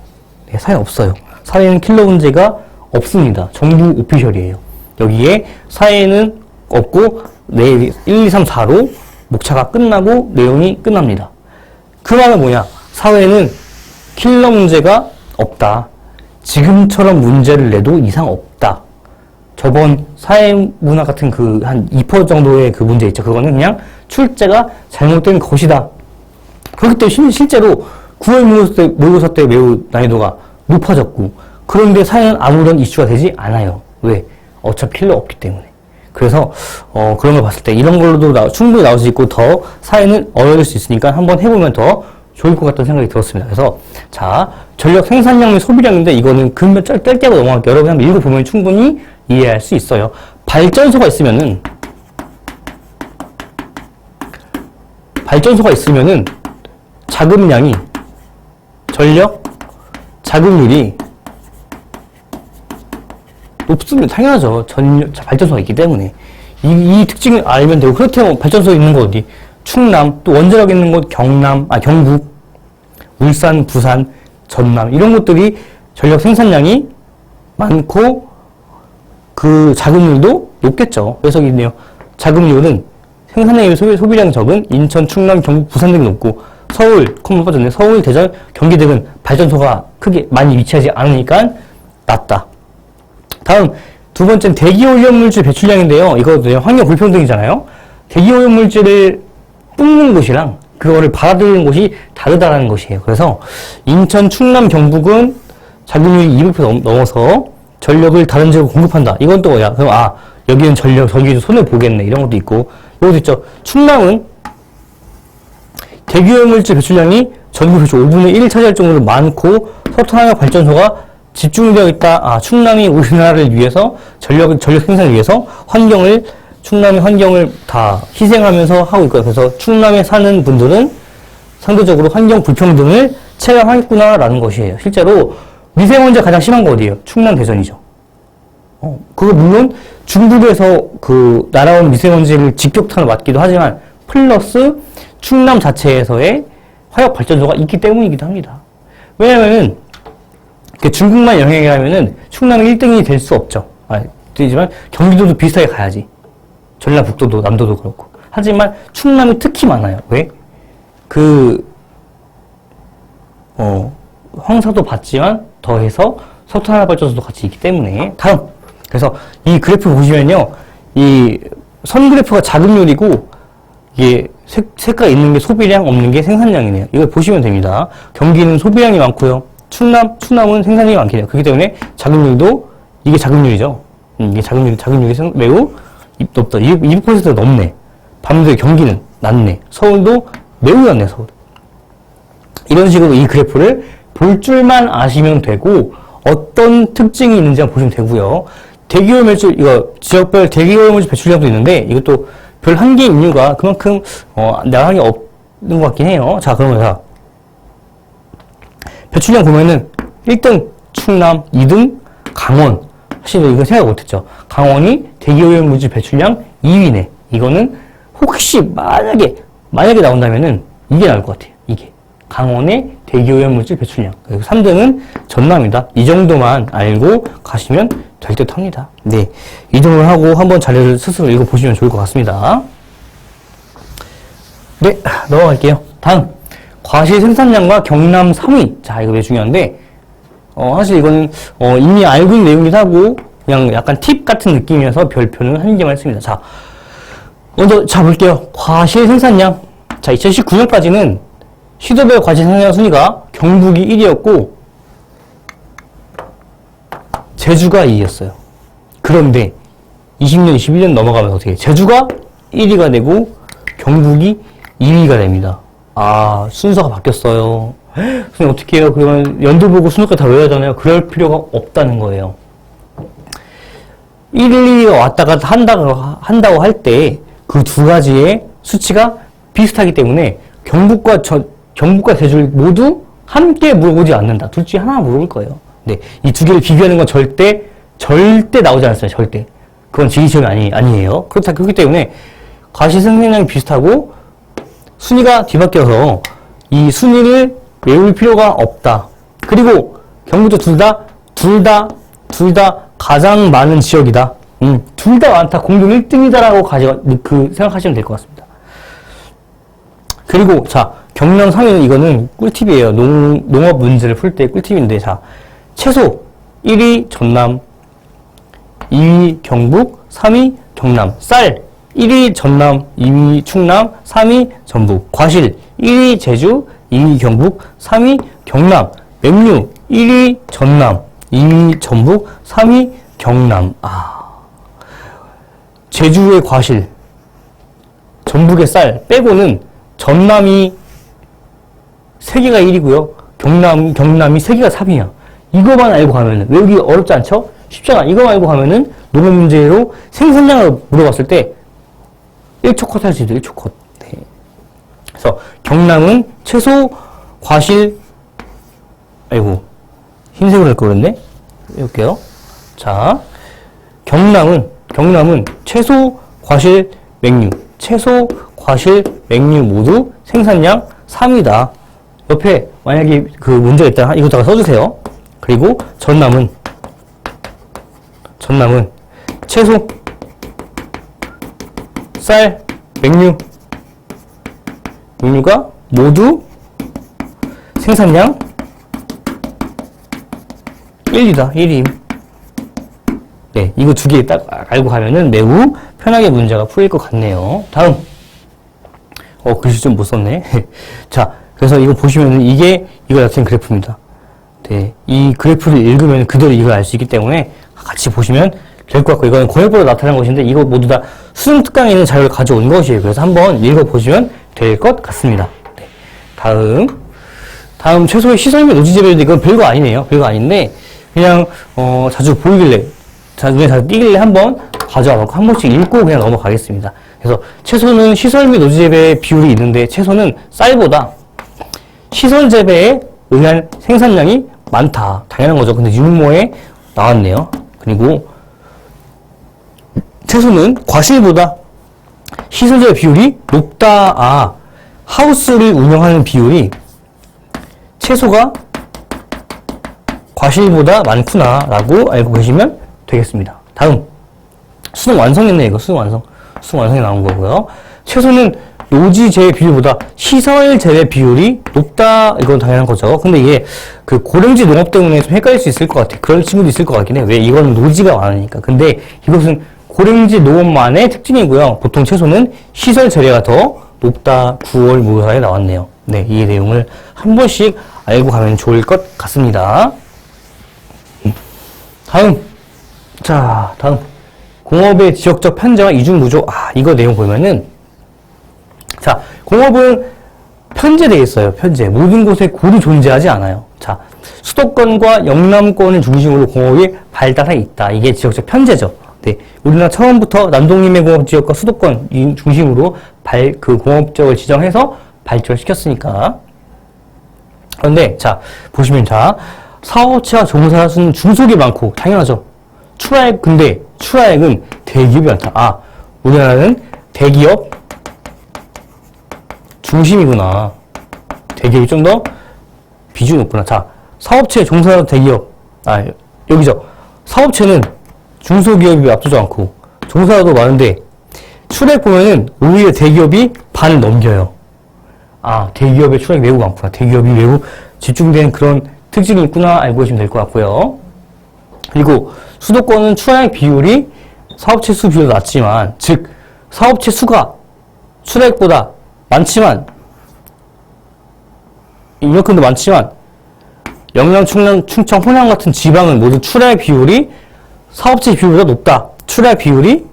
네, 사례 없어요. 사례는 킬러 문제가 없습니다. 정부 오피셜이에요. 여기에 사례는 없고 1, 2, 3, 4로 목차가 끝나고 내용이 끝납니다. 그 말은 뭐냐? 사회는 킬러 문제가 없다. 지금처럼 문제를 내도 이상 없다. 저번 사회문화 같은 한 2% 정도의 그 문제 있죠. 그거는 그냥 출제가 잘못된 것이다. 그렇기 때문에 실제로 9월 모의고사 때 매우 난이도가 높아졌고, 그런데 사회는 아무런 이슈가 되지 않아요. 왜? 어차피 킬러 없기 때문에. 그래서 그런 걸 봤을 때 이런 걸로도 충분히 나올 수 있고 더 사회는 어려울 수 있으니까 한번 해보면 더 좋을 것 같다는 생각이 들었습니다. 그래서 자, 전력 생산량 및 소비량인데 이거는 금면 짧게 하고 넘어갈게요. 여러분 한번 읽어보면 충분히 이해할 수 있어요. 발전소가 있으면은 자금량이 전력 자금률이 높습니다. 당연하죠. 발전소가 있기 때문에. 이 특징을 알면 되고, 그렇다면 발전소 있는 곳 어디? 충남, 또 원자력 있는 곳 경북, 울산, 부산, 전남, 이런 곳들이 전력 생산량이 많고, 그 자금률도 높겠죠. 그래서 있네요. 자금률은 생산량이 소비량이 적은 인천, 충남, 경북, 부산 등이 높고, 서울, 서울, 대전, 경기 등은 발전소가 크게 많이 위치하지 않으니까 낮다. 다음 두 번째는 대기오염물질 배출량인데요. 이거는 환경 불평등이잖아요. 대기오염물질을 뿜는 곳이랑 그거를 받아들이는 곳이 다르다라는 것이에요. 그래서 인천, 충남, 경북은 자금률이 200% 넘어서 전력을 다른 지역으로 공급한다. 이건 또 뭐야? 그럼 여기는 전력, 저기는 손해 보겠네. 이런 것도 있고. 이것도 있죠. 충남은 대기오염물질 배출량이 전국 배출 5분의 1을 차지할 정도로 많고 석탄화력 발전소가 집중되어 있다. 충남이 우리나라를 위해서 전력 생산을 위해서 충남의 환경을 다 희생하면서 하고 있고요. 그래서 충남에 사는 분들은 상대적으로 환경 불평등을 체감하겠구나라는 것이에요. 실제로 미세먼지가 가장 심한 거 어디예요? 충남, 대전이죠. 그거 물론 중국에서 날아온 미세먼지를 직격탄을 맞기도 하지만 플러스 충남 자체에서의 화력 발전소가 있기 때문이기도 합니다. 왜냐면은 중국만 영향이 가면은 충남이 1등이 될 수 없죠. 되지만 경기도도 비슷하게 가야지. 전라북도도 남도도 그렇고. 하지만 충남이 특히 많아요. 왜? 황사도 받지만 더해서 석탄화력 발전소도 같이 있기 때문에. 다음. 그래서 이 그래프 보시면요. 이 선 그래프가 자금률이고 이게 색깔 있는 게 소비량, 없는 게 생산량이네요. 이걸 보시면 됩니다. 경기는 소비량이 많고요. 충남은 생산량이 많긴 해요. 그렇기 때문에 자금률도, 이게 자금률이죠. 이게 자금률이 매우 높다. 200% 넘네. 반면에 경기는 낮네. 서울도 매우 낮네, 서울. 이런 식으로 이 그래프를 볼 줄만 아시면 되고, 어떤 특징이 있는지 한번 보시면 되고요. 대기오염물질, 이거 지역별 대기오염물질 배출량도 있는데, 이것도 별 한계인 이유가 그만큼, 나가는 게 없는 것 같긴 해요. 자, 그러면 배출량 보면은 1등 충남, 2등 강원. 사실 이거 생각 못했죠. 강원이 대기오염 물질 배출량 2위네. 이거는 혹시 만약에 나온다면은 이게 나올 것 같아요. 이게. 강원의 대기오염 물질 배출량. 그리고 3등은 전남이다. 이 정도만 알고 가시면 될 듯 합니다. 네. 이 정도를 하고 한번 자료를 스스로 읽어보시면 좋을 것 같습니다. 네. 넘어갈게요. 다음. 과실 생산량과 경남 3위. 자, 이거 되게 중요한데, 사실 이거는, 이미 알고 있는 내용이기도 하고, 그냥 약간 팁 같은 느낌이어서 별표는 한 개만 했습니다. 자, 먼저, 볼게요. 과실 생산량. 자, 2019년까지는 시도별 과실 생산량 순위가 경북이 1위였고, 제주가 2위였어요. 그런데, 20년, 21년 넘어가면서 어떻게, 제주가 1위가 되고, 경북이 2위가 됩니다. 아, 순서가 바뀌었어요. 선생님 어떻게 해요? 그러면 연도 보고 순서까지 다 외워야 되나요? 그럴 필요가 없다는 거예요. 1, 2위가 왔다가 한다고 할 때 그 두 가지의 수치가 비슷하기 때문에 경북과 제주를 모두 함께 물어보지 않는다. 둘 중에 하나 물어볼 거예요. 네, 이 두 개를 비교하는 건 절대 나오지 않았어요. 절대. 그건 지리시험이 아니에요. 그렇기 때문에 과실 생산량이 비슷하고 순위가 뒤바뀌어서 이 순위를 외울 필요가 없다. 그리고 경북도 둘 다 가장 많은 지역이다. 둘 다 많다. 공동 1등이다라고 생각하시면 될 것 같습니다. 그리고, 자, 경남 3위는 이거는 꿀팁이에요. 농업 문제를 풀 때 꿀팁인데, 자, 채소 1위 전남, 2위 경북, 3위 경남, 쌀 1위 전남, 2위 충남, 3위 전북, 과실 1위 제주, 2위 경북, 3위 경남, 맹류 1위 전남, 2위 전북, 3위 경남. 제주의 과실, 전북의 쌀 빼고는 전남이 3개가 1위고요. 경남이 3개가 3위야. 이거만 알고 가면은 외우기 어렵지 않죠? 쉽잖아. 이거만 알고 가면은 농업 문제로 생산량을 물어봤을 때 1초 컷 할 수 있어요. 1초 컷. 네. 그래서 경남은 채소, 과실, 흰색으로 할 거 그랬네? 해볼게요. 자, 경남은 채소, 과실, 맹류. 채소, 과실, 맹류 모두 생산량 3위다. 옆에 만약에 그 문제가 있다면 이거다가 써주세요. 그리고 전남은 채소, 쌀, 맹류가 모두 생산량 1위다. 1위. 네, 이거 두 개 딱 알고 가면은 매우 편하게 문제가 풀릴 것 같네요. 다음. 글씨 좀 못 썼네. 자, 그래서 이거 보시면은 이거 나타낸 그래프입니다. 네, 이 그래프를 읽으면 그대로 이걸 알 수 있기 때문에 같이 보시면 될 것 같고, 이거는 공역보로 나타난 것인데, 이거 모두 다 수능 특강에 있는 자료를 가져온 것이에요. 그래서 한번 읽어보시면 될 것 같습니다. 네, 다음 최소의 시설 및 노지 재배인데, 이건 별거 아니네요. 별거 아닌데, 그냥, 자주 보이길래, 눈에 자주 띄길래 한번 가져와서 한 번씩 읽고 그냥 넘어가겠습니다. 그래서 채소는 시설 및 노지 재배 비율이 있는데, 채소는 쌀보다 시설 재배에 의한 생산량이 많다. 당연한 거죠. 근데 유무모에 나왔네요. 그리고 채소는 과실보다 시설 재배 비율이 높다. 하우스를 운영하는 비율이 채소가 과실보다 많구나 라고 알고 계시면 되겠습니다. 다음, 수능 완성했네. 이거 수능 완성이 나온 거고요. 채소는 노지 재배 비율보다 시설 재배 비율이 높다. 이건 당연한 거죠. 근데 이게 그 고랭지 농업 때문에 좀 헷갈릴 수 있을 것 같아. 그런 친구도 있을 것 같긴 해. 왜? 이건 노지가 많으니까. 근데 이것은 고랭지 농업만의 특징이고요. 보통 채소는 시설 재배가 더 높다. 9월 모의사에 나왔네요. 네, 이 내용을 한 번씩 알고 가면 좋을 것 같습니다. 다음. 공업의 지역적 편제와 이중구조. 이거 내용 보면은, 자, 공업은 편제되어 있어요. 편제. 모든 곳에 굴이 존재하지 않아요. 자, 수도권과 영남권을 중심으로 공업이 발달해 있다. 이게 지역적 편제죠. 네. 우리나라 처음부터 남동림의 공업지역과 수도권 중심으로 그 공업지역을 지정해서 발전시켰으니까. 그런데, 자, 보시면, 사업체와 종사할 수 있는 중소기업이 많고, 당연하죠. 근데 출하액은 대기업이 많다. 아, 우리나라는 대기업 중심이구나. 대기업이 좀 더 비중이 높구나. 자, 사업체에 종사하는 대기업. 여기죠. 사업체는 중소기업이 압도적 않고, 종사도 많은데, 출하액 보면은 오히려 대기업이 반을 넘겨요. 아, 대기업의 출하액이 매우 많구나. 대기업이 매우 집중된 그런 특징이 있구나 알고 계시면 될 것 같고요. 그리고 수도권은 출하액 비율이 사업체 수 비율도 낮지만, 즉 사업체 수가 출하액보다 많지만, 이만큼도 많지만 영남, 충남, 충청, 호남 같은 지방은 모두 출하액 비율이 사업체 비율보다 높다. 출하액 비율이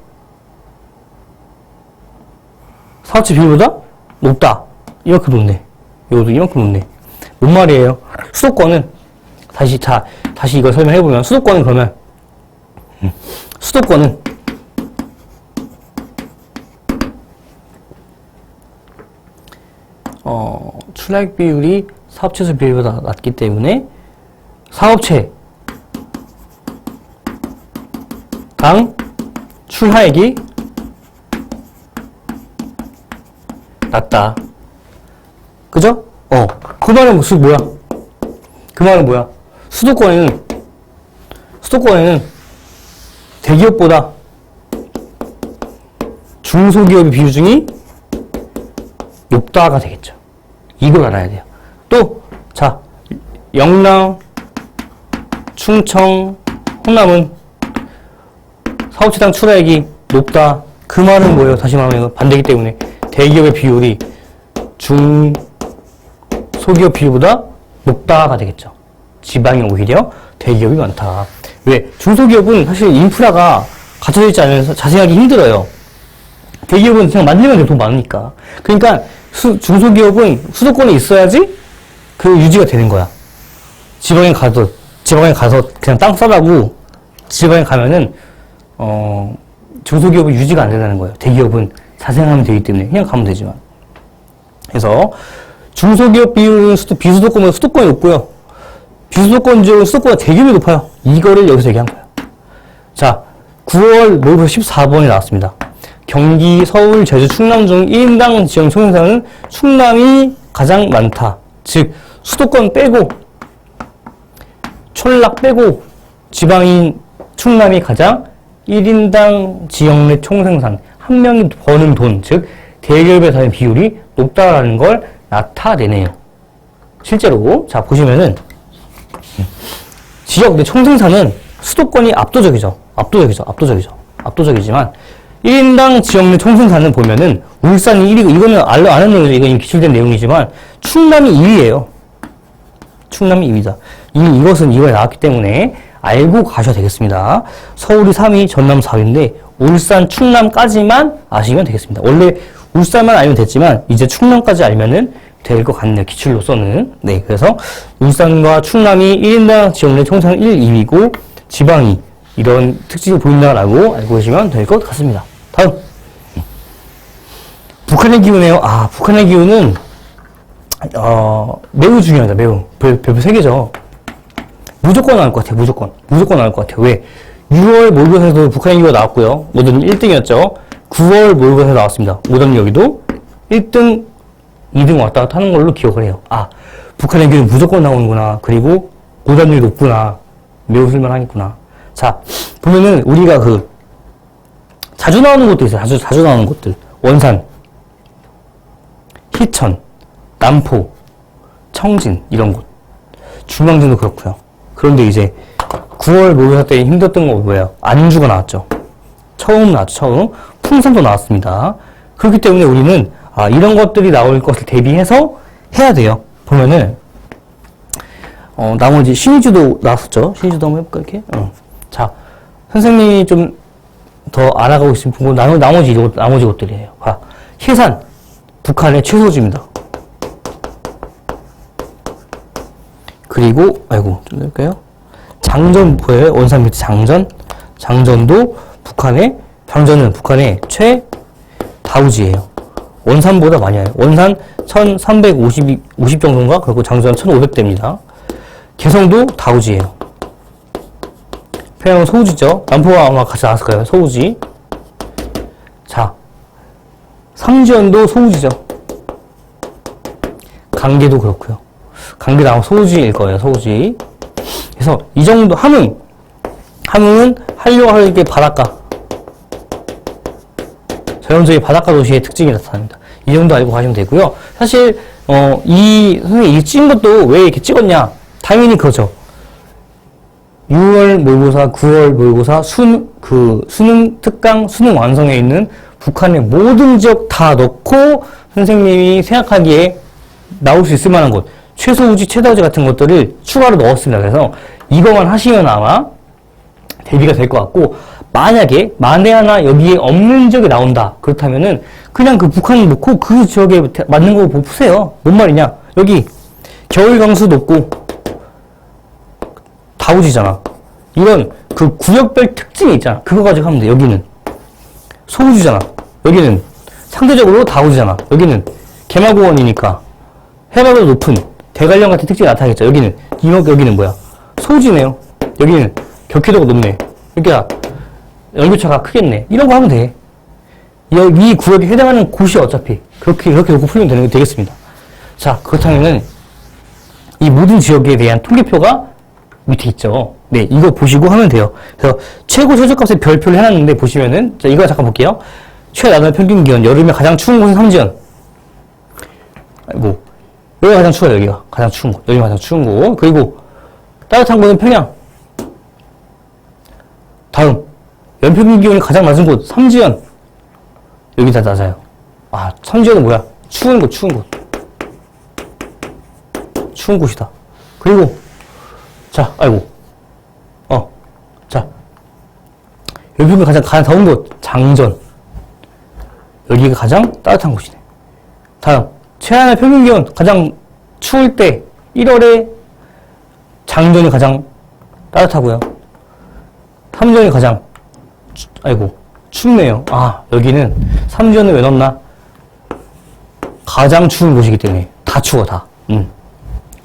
사업체 비율보다 높다. 이만큼 높네. 이것도 이만큼 높네. 뭔 말이에요? 수도권은 다시 이걸 설명해보면, 수도권은 그러면 수도권은 출하액 비율이 사업체 수 비율보다 낮기 때문에 사업체 당 출하액이 낮다. 그죠? 그 말은 무슨 뭐야? 그 말은 뭐야? 수도권에는 대기업보다 중소기업의 비중이 높다가 되겠죠. 이걸 알아야 돼요. 또, 자, 영남, 충청, 호남은 사업체당 출하액이 높다. 그 말은 뭐예요? 다시 말하면 반대이기 때문에 대기업의 비율이 중소기업 비율보다 높다가 되겠죠. 지방이 오히려 대기업이 많다. 왜? 중소기업은 사실 인프라가 갖춰져 있지 않아서 자생하기 힘들어요. 대기업은 그냥 만들면 돈 많으니까. 그러니까 중소기업은 수도권에 있어야지 그 유지가 되는 거야. 지방에 가서 그냥 땅 싸라고 지방에 가면은 중소기업은 유지가 안 된다는 거예요. 대기업은 자생하면 되기 때문에 그냥 가면 되지만. 그래서 중소기업 비율은 비수도권보다 수도권이 높고요. 비수도권 지역은 수도권보다 대기업이 높아요. 이거를 여기서 얘기한 거예요. 자, 9월 모의고사 14번이 나왔습니다. 경기, 서울, 제주, 충남 중 1인당 지역 총생산은 충남이 가장 많다. 즉 수도권 빼고 촌락 빼고 지방인 충남이 가장 1인당 지역 내 총생산, 한 명이 버는 돈, 즉 대기업에 대한 비율이 높다라는 걸 나타내네요. 실제로 자 보시면은 지역 내 총생산은 수도권이 압도적이지만 1인당 지역 내 총생산은 보면은 울산이 1위고, 이거는 아는 내용이죠. 이건 이미 기출된 내용이지만 충남이 2위예요. 충남이 2위다. 이미 이것은 이거에 나왔기 때문에 알고 가셔야 되겠습니다. 서울이 3위, 전남 4위인데 울산, 충남까지만 아시면 되겠습니다. 원래 울산만 알면 됐지만 이제 충남까지 알면은 될 것 같네요. 기출로서는. 네, 그래서 울산과 충남이 1인당 지역 내 총생산 1, 2위고 지방이 이런 특징을 보인다라고 알고 계시면 될 것 같습니다. 다음. 북한의 기후네요. 북한의 기후는 매우 중요하다. 매우. 별표 3개죠. 무조건 나올 것 같아요. 무조건 나올 것 같아요. 왜? 6월 모의고사에도 북한의 기후가 나왔고요. 모든 1등이었죠. 9월 모의고사에 나왔습니다. 모든 여기도 1등, 2등 왔다 갔다 하는 걸로 기억을 해요. 북한의 기후는 무조건 나오는구나. 그리고 오답률이 높구나. 매우 쓸만하겠구나. 자, 보면은 우리가 자주 나오는 곳도 있어요. 자주 나오는 곳들. 원산, 희천, 남포, 청진, 이런 곳. 중앙진도 그렇고요. 그런데 이제 9월 모의고사 때 힘들었던 건 뭐예요? 안주가 나왔죠. 처음. 풍산도 나왔습니다. 그렇기 때문에 우리는 이런 것들이 나올 것을 대비해서 해야 돼요. 보면은 나머지 신의주도 나왔었죠. 신의주도 한번 해볼까 이렇게? 자, 선생님이 좀 더 알아가고 싶은 건 나머지 것들이에요. 해산, 북한의 최소지입니다. 그리고 좀 될까요? 장전 보여요? 원산 밑에 장전도 장전은 북한의 최다우지예요. 원산보다 많이 와요. 원산 1350 정도인가? 그리고 장전 1500대입니다. 개성도 다우지예요. 평양은 소우지죠. 남포가 아마 같이 나왔을 거예요. 소우지. 자, 삼지연도 소우지죠. 강계도 그렇고요. 강계도 아마 소우지일 거예요. 소우지. 그래서 이 정도 함흥은 하려고 할 게 바닷가. 전형적인 바닷가 도시의 특징이 나타납니다. 이 정도 알고 가시면 되고요. 사실 선생님이 이 찍은 것도 왜 이렇게 찍었냐? 당연히 그렇죠. 6월 모의고사, 9월 모의고사, 수능 특강, 수능 완성에 있는 북한의 모든 지역 다 넣고 선생님이 생각하기에 나올 수 있을 만한 곳, 최소우지, 최다우지 같은 것들을 추가로 넣었습니다. 그래서 이거만 하시면 아마 대비가 될 것 같고, 만에 하나 여기에 없는 지역이 나온다. 그렇다면은 그냥 그 북한 놓고 그 지역에 맞는 거 푸세요. 뭔 말이냐? 여기 겨울 강수 높고 다우지잖아. 이런 그 구역별 특징이 있잖아. 그거 가지고 하면 돼. 여기는 소우지잖아. 여기는 상대적으로 다우지잖아. 여기는 개마고원이니까 해발도 높은 대관령 같은 특징이 나타나겠죠. 여기는 뭐야? 소우지네요. 여기는 격해도가 높네. 그러니까 연교차가 크겠네. 이런 거 하면 돼. 이 구역에 해당하는 곳이 어차피 그렇게 놓고 풀면 되겠습니다. 자, 그렇다면은 이 모든 지역에 대한 통계표가 밑에 있죠. 네, 이거 보시고 하면 돼요. 그래서 최고 최저값의 별표를 해놨는데 보시면은, 자, 이거 잠깐 볼게요. 최나단 평균 기온, 여름에 가장 추운 곳은 삼지연. 여기가 가장 추워요. 여기가 가장 추운 곳. 여기가 가장 추운 곳. 그리고 따뜻한 곳은 평양. 다음 연평균 기온이 가장 낮은 곳 삼지연. 여기 다 낮아요. 아, 삼지연은 뭐야? 추운 곳. 추운 곳이다. 그리고 자, 자, 연평균 가장 더운 곳 장전. 여기가 가장 따뜻한 곳이네. 다음 최하의 평균 기온 가장 추울 때 1월에 장전이 가장 따뜻하고요. 삼지연이 가장 춥네요. 아, 여기는 삼지연을 왜 넣었나? 가장 추운 곳이기 때문에 다 추워 다.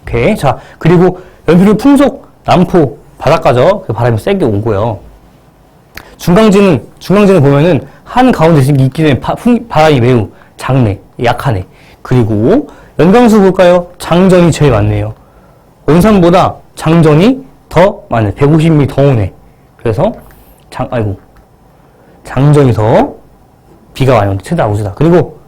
오케이. 자, 그리고 연평균 풍속 남포 바닷가죠. 그 바람이 세게 오고요. 중강진은 보면은 한 가운데 있기 때문에 바람이 매우 작네, 약하네. 그리고 연강수 볼까요? 장전이 제일 많네요. 원산보다 장전이 더 많네. 150mm 더 오네. 그래서 장전이 더 비가 많이 온다. 최다 우수다. 그리고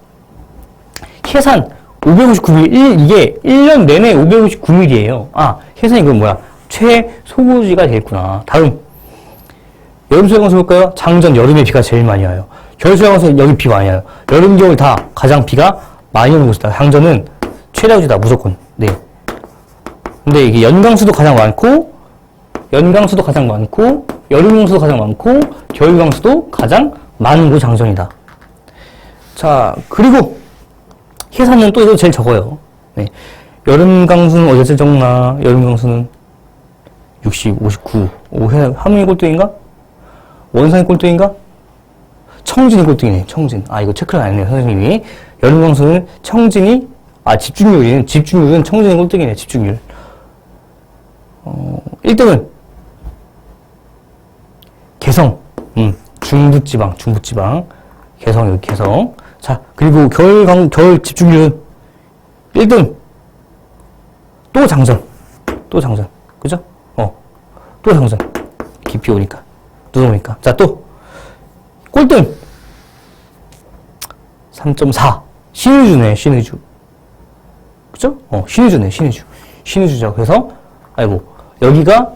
해산 559mm, 이게 1년 내내 559mm예요. 아, 해산이 그건 뭐야? 최소구지가 되겠구나. 다음 여름 수영강수 볼까요? 장전 여름에 비가 제일 많이 와요. 겨울 수영강수 여기 비 많이 와요. 여름 겨울 다 가장 비가 많이 오는 곳이다. 장전은 최다우지다 무조건. 네. 근데 이게 연강수도 가장 많고 여름 강수도 가장 많고 겨울 강수도 가장 많은 곳이 장전이다. 자, 그리고 해산은 또 이거 제일 적어요. 네. 여름 강수는 어디서 적나? 여름 강수는 60, 59. 함흥이 꼴등인가? 원산이 꼴등인가? 청진이 꼴등이네. 청진. 아, 이거 체크를 안 했네요, 선생님이. 여름 강수는 청진이, 집중률은 청진이 꼴등이네, 집중률. 1등은 개성. 중부지방. 개성, 여기 개성. 자, 그리고 겨울 집중률은 1등. 또 장전. 그죠? 또 장전. 깊이 오니까. 눈 오니까. 자, 또. 꼴등. 3.4. 신의주네, 신의주. 그죠? 신의주죠. 그래서, 여기가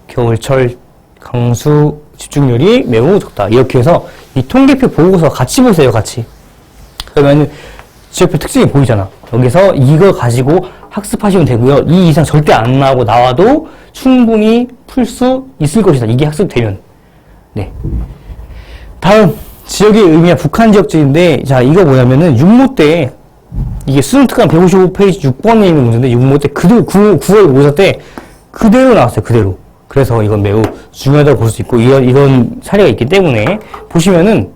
겨울철 강수 집중률이 매우 적다. 이렇게 해서 이 통계표 보고서 같이 보세요, 같이. 그러면 지역별 특징이 보이잖아. 여기서 이거 가지고 학습하시면 되고요. 이 이상 절대 안 나오고 나와도 충분히 풀 수 있을 것이다. 이게 학습되면. 네. 다음 지역의 의미야 북한 지역지인데, 자, 이거 뭐냐면은 육모 때 이게 수능특강 155페이지 6번에 있는 문제인데, 육모 때 9월 모의고사 때 그대로 나왔어요. 그대로. 그래서 이건 매우 중요하다고 볼 수 있고, 이런 사례가 있기 때문에 보시면은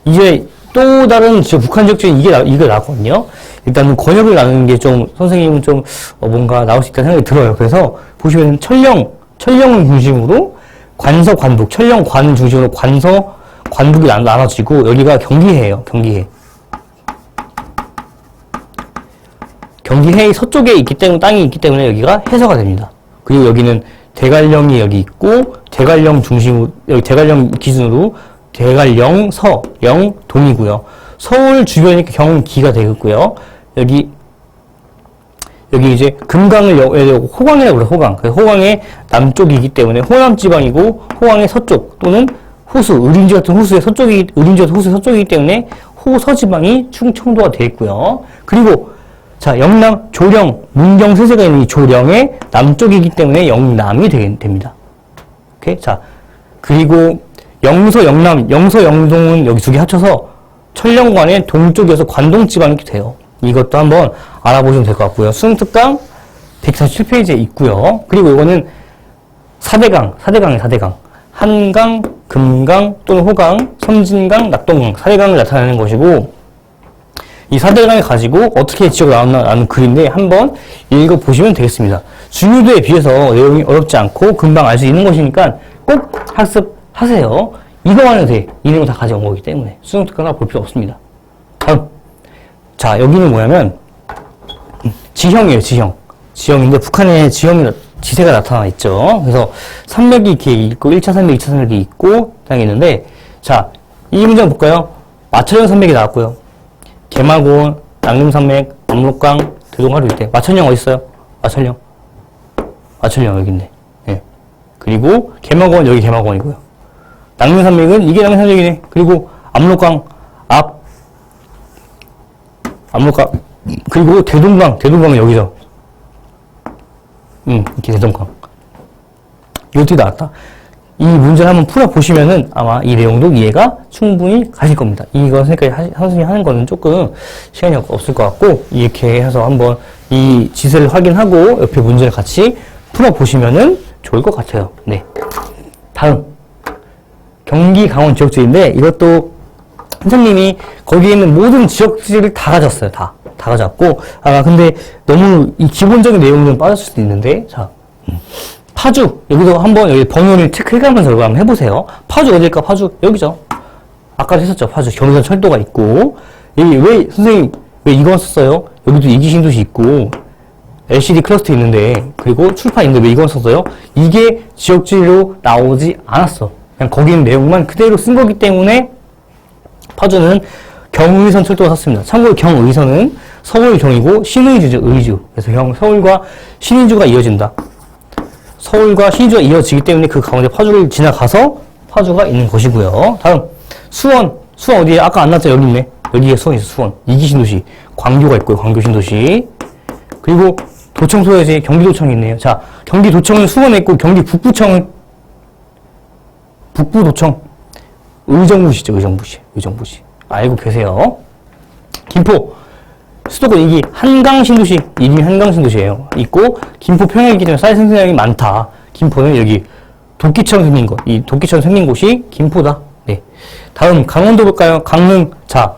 이제 또 다른 북한 지역지인 이거 나왔거든요. 일단은 권역을 나누는 게 좀 선생님은 좀 뭔가 나올 수 있다는 생각이 들어요. 그래서 보시면 천령을 중심으로 관서, 관북, 천령, 관 중심으로 관서, 관북이 나눠지고 여기가 경기해예요. 경기해. 경기해의 서쪽에 있기 때문에 땅이 있기 때문에 여기가 해서가 됩니다. 그리고 여기는 대관령이 여기 있고 대관령 중심으로 여기 대관령 기준으로 대관령 서, 영, 동이고요. 서울 주변이 경기가 되겠고요. 여기 이제 금강을 호강이라고 그래요. 호강. 호강의 남쪽이기 때문에 호남 지방이고 호강의 서쪽 또는 호수, 의림지 같은 호수의 서쪽이기 때문에 호서 지방이 충청도가 되어 있고요. 그리고 자, 영남, 조령, 문경, 세세가 있는 이 조령의 남쪽이기 때문에 영남이 됩니다. 오케이? 자, 그리고 영서, 영남, 영서, 영동은 여기 두 개 합쳐서 천령관의 동쪽이어서 관동 지방이 돼요. 이것도 한번 알아보시면 될 것 같고요. 수능특강 147페이지에 있고요. 그리고 이거는 4대강이에요, 4대강. 한강, 금강 또는 호강, 섬진강, 낙동강, 4대강을 나타내는 것이고, 이 4대강을 가지고 어떻게 지역이 나오는 글인데 한번 읽어보시면 되겠습니다. 중요도에 비해서 내용이 어렵지 않고 금방 알 수 있는 것이니까 꼭 학습하세요. 이거만 해도 돼. 이 내용 다 가져온 거기 때문에 수능특강을 볼 필요 없습니다. 다음. 자, 여기는 뭐냐면 지형이에요, 지형. 지형인데 북한에 지세가 나타나 있죠. 그래서 산맥이 이렇게 있고 1차 산맥, 2차 산맥이 있고 땅이 있는데 자, 이 문장 볼까요? 마천령 산맥이 나왔고요. 개마고원, 낙림산맥, 압록강, 대동하루 일대. 마천령 어디 있어요? 마천령 여기 있네. 예. 그리고 개마고원 여기 개마고원이고요. 낙림산맥은 이게 낙림산맥이네. 그리고 압록강 압록강 그리고 대동강은 여기죠. 이렇게 대동강. 이것도 나왔다. 이 문제를 한번 풀어보시면은 아마 이 내용도 이해가 충분히 가실 겁니다. 이거 선생님이 하는 거는 조금 시간이 없을 것 같고, 이렇게 해서 한번 이 지세를 확인하고 옆에 문제를 같이 풀어보시면은 좋을 것 같아요. 네. 다음. 경기 강원 지역지인데 이것도 선생님이 거기에 있는 모든 지역지를 다 가졌어요. 다 가졌고, 근데 너무 이 기본적인 내용은 빠졌을 수도 있는데, 자. 파주, 여기도 한번 여기 번호를 체크해가면서 이거 한번 해보세요. 파주 어딜까? 파주, 여기죠. 아까도 했었죠. 파주, 경의선 철도가 있고, 여기 선생님, 왜 이거 썼어요? 여기도 이기신도시 있고, LCD 클러스터 있는데, 그리고 출판 있는데 왜 이거 썼어요? 이게 지역지로 나오지 않았어. 그냥 거기 있는 내용만 그대로 쓴 거기 때문에, 파주는 경의선 철도가 샀습니다. 참고로 경의선은 서울 경이고, 신의주죠, 의주. 그래서 서울과 신의주가 이어진다. 서울과 신의주가 이어지기 때문에 그 가운데 파주를 지나가서 파주가 있는 것이고요. 다음 수원 어디에? 아까 안 나왔죠? 여기 있네. 여기에 수원이 있어. 수원 이기신도시, 광교가 있고요. 광교신도시. 그리고 도청소야지 경기도청이 있네요. 자, 경기도청은 수원에 있고 경기 북부청은 북부도청 의정부시죠. 의정부시 알고 계세요. 김포 수도권 이기 한강신도시, 이름이 한강신도시예요. 있고 김포 평양이기 때문에 쌀 생산량이 많다. 김포는 여기 도끼처럼 생긴 것, 이 도끼처럼 생긴 곳이 김포다. 네. 다음 강원도 볼까요? 강릉. 자,